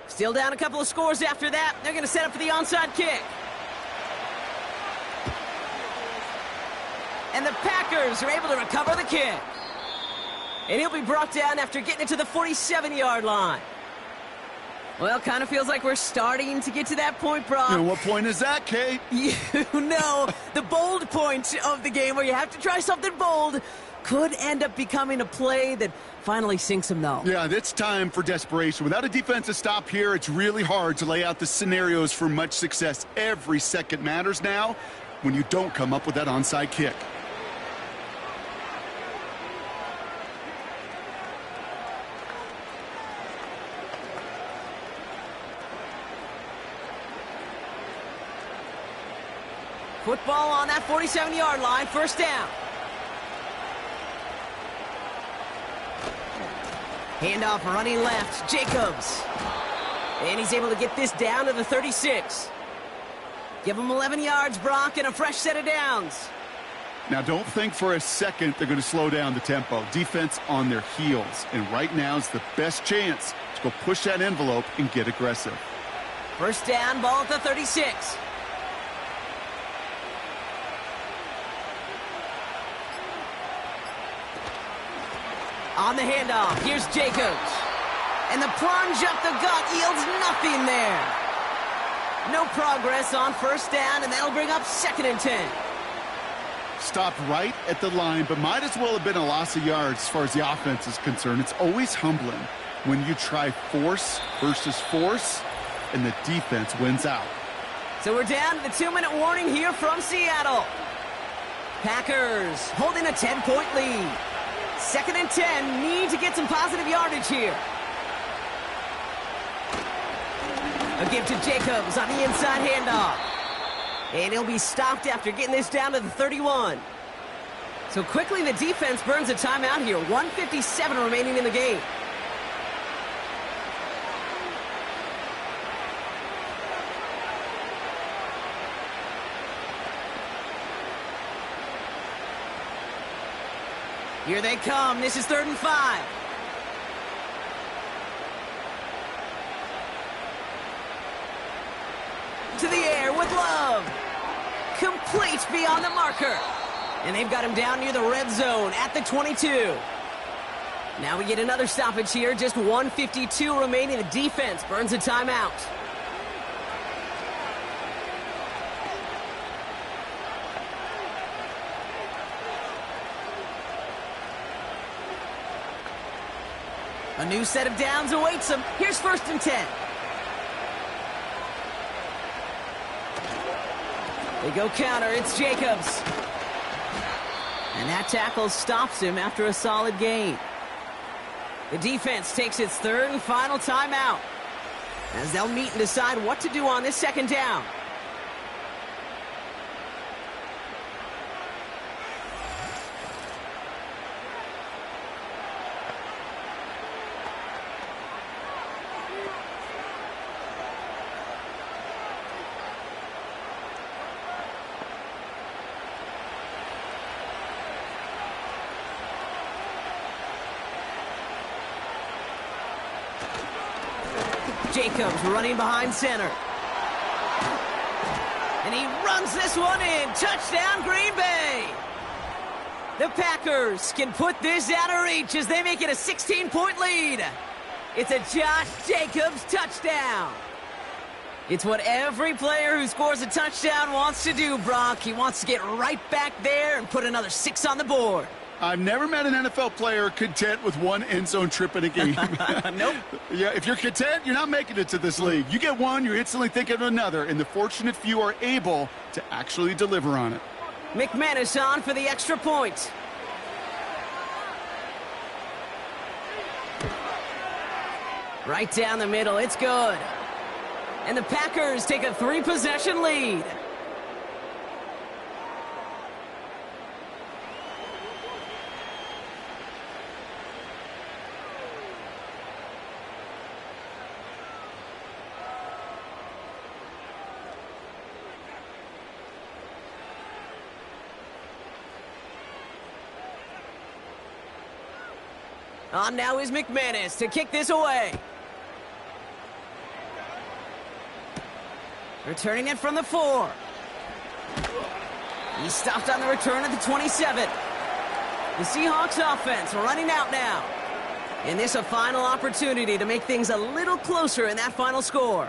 Still down a couple of scores after that. They're going to set up for the onside kick. And the Packers are able to recover the kick. And he'll be brought down after getting it to the 47-yard line. Well, kind of feels like we're starting to get to that point, Brock. And what point is that, Kate? You know, the bold point of the game where you have to try something bold could end up becoming a play that finally sinks him, though. Yeah, it's time for desperation. Without a defensive stop here, it's really hard to lay out the scenarios for much success. Every second matters now when you don't come up with that onside kick. Football on that 47-yard line, 1st down. Handoff running left, Jacobs. And he's able to get this down to the 36. Give him 11 yards, Brock, and a fresh set of downs. Now, don't think for a second they're going to slow down the tempo. Defense on their heels. And right now is the best chance to go push that envelope and get aggressive. 1st down, ball at the 36. On the handoff, here's Jacobs. And the plunge up the gut yields nothing there. No progress on 1st down, and that'll bring up 2nd and 10. Stopped right at the line, but might as well have been a loss of yards as far as the offense is concerned. It's always humbling when you try force versus force, and the defense wins out. So we're down to the 2-minute warning here from Seattle. Packers holding a 10-point lead. 2nd and 10, need to get some positive yardage here. A give to Jacobs on the inside handoff. And he'll be stopped after getting this down to the 31. So quickly the defense burns a timeout here. 1:57 remaining in the game. Here they come. This is 3rd and 5. To the air with Love. Complete beyond the marker. And they've got him down near the red zone at the 22. Now we get another stoppage here. Just 1:52 remaining. The defense burns a timeout. A new set of downs awaits them. Here's 1st and 10. They go counter. It's Jacobs. And that tackle stops him after a solid gain. The defense takes its 3rd and final timeout as they'll meet and decide what to do on this 2nd down. Jacobs running behind center. And he runs this one in. Touchdown, Green Bay. The Packers can put this out of reach as they make it a 16-point lead. It's a Josh Jacobs touchdown. It's what every player who scores a touchdown wants to do, Brock. He wants to get right back there and put another 6 on the board. I've never met an NFL player content with one end zone trip in a game. Nope. Yeah, if you're content, you're not making it to this league. You get one, you're instantly thinking of another, and the fortunate few are able to actually deliver on it. McManus on for the extra point. Right down the middle, it's good. And the Packers take a 3-possession lead. On now is McManus to kick this away. Returning it from the 4. He stopped on the return at the 27. The Seahawks offense running out now. And this a final opportunity to make things a little closer in that final score.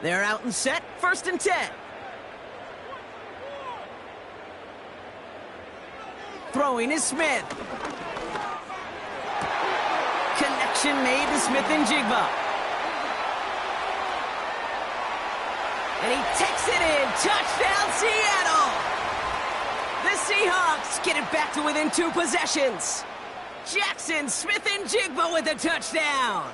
They're out and set, 1st and 10. Throwing is Smith. Connection made to Smith and Jigba. And he takes it in. Touchdown, Seattle! The Seahawks get it back to within 2 possessions. Jackson, Smith, and Jigba with a touchdown.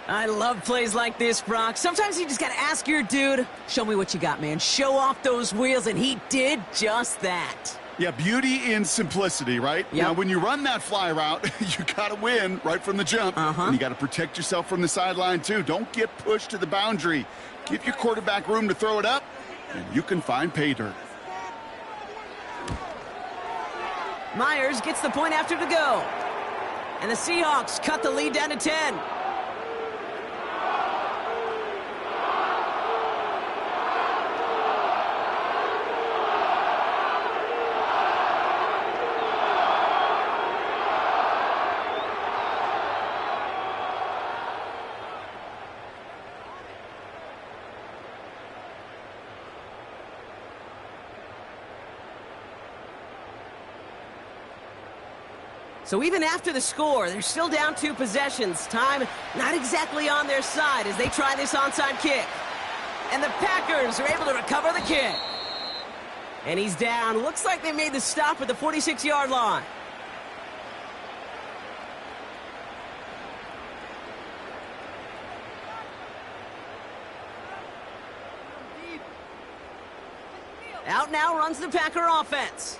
I love plays like this, Brock. Sometimes you just got to ask your dude, show me what you got, man. Show off those wheels, and he did just that. Yeah, beauty in simplicity, right? Yep. Now, when you run that fly route, you got to win right from the jump. And you got to protect yourself from the sideline, too. Don't get pushed to the boundary. Give your quarterback room to throw it up, and you can find pay dirt. Myers gets the point after to go. And the Seahawks cut the lead down to 10. So even after the score, they're still down 2 possessions. Time not exactly on their side as they try this onside kick. And the Packers are able to recover the kick. And he's down. Looks like they made the stop at the 46-yard line. Out now runs the Packer offense.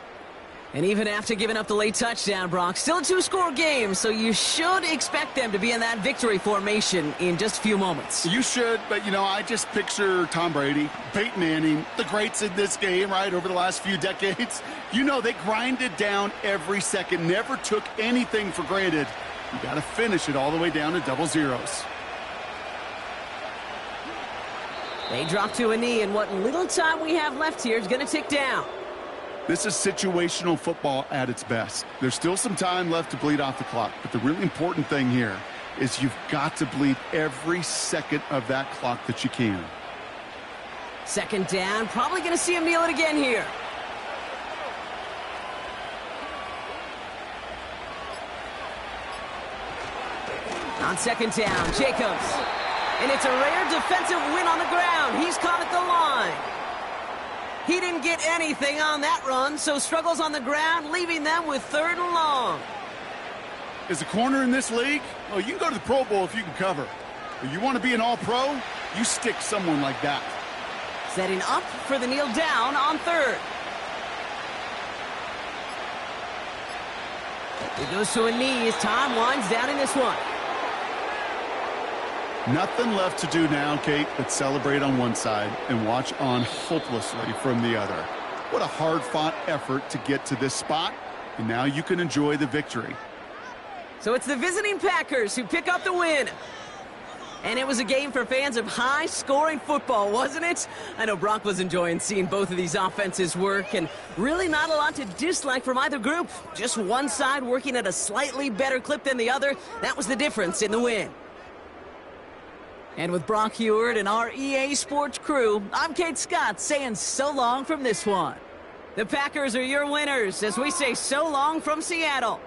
And even after giving up the late touchdown, Brock, still a 2-score game, so you should expect them to be in that victory formation in just a few moments. You should, but, you know, I just picture Tom Brady, Peyton Manning, the greats in this game, right, over the last few decades. You know, they grinded down every second, never took anything for granted. You got to finish it all the way down to double zeros. They drop to a knee, and what little time we have left here is going to tick down. This is situational football at its best. There's still some time left to bleed off the clock, but the really important thing here is you've got to bleed every second of that clock that you can. 2nd down, probably going to see him kneel it again here. On 2nd down, Jacobs. And it's a rare defensive win on the ground. He's caught at the line. He didn't get anything on that run, so struggles on the ground, leaving them with 3rd and long. As a corner in this league, well, you can go to the Pro Bowl if you can cover. But you want to be an all-pro, you stick someone like that. Setting up for the kneel down on 3rd. He goes to a knee as time winds down in this one. Nothing left to do now, Kate, but celebrate on one side and watch on hopelessly from the other. What a hard-fought effort to get to this spot, and now you can enjoy the victory. So it's the visiting Packers who pick up the win. And it was a game for fans of high-scoring football, wasn't it? I know Brock was enjoying seeing both of these offenses work, and really not a lot to dislike from either group. Just one side working at a slightly better clip than the other. That was the difference in the win. And with Brock Heward and our EA Sports crew, I'm Kate Scott saying so long from this one. The Packers are your winners as we say so long from Seattle.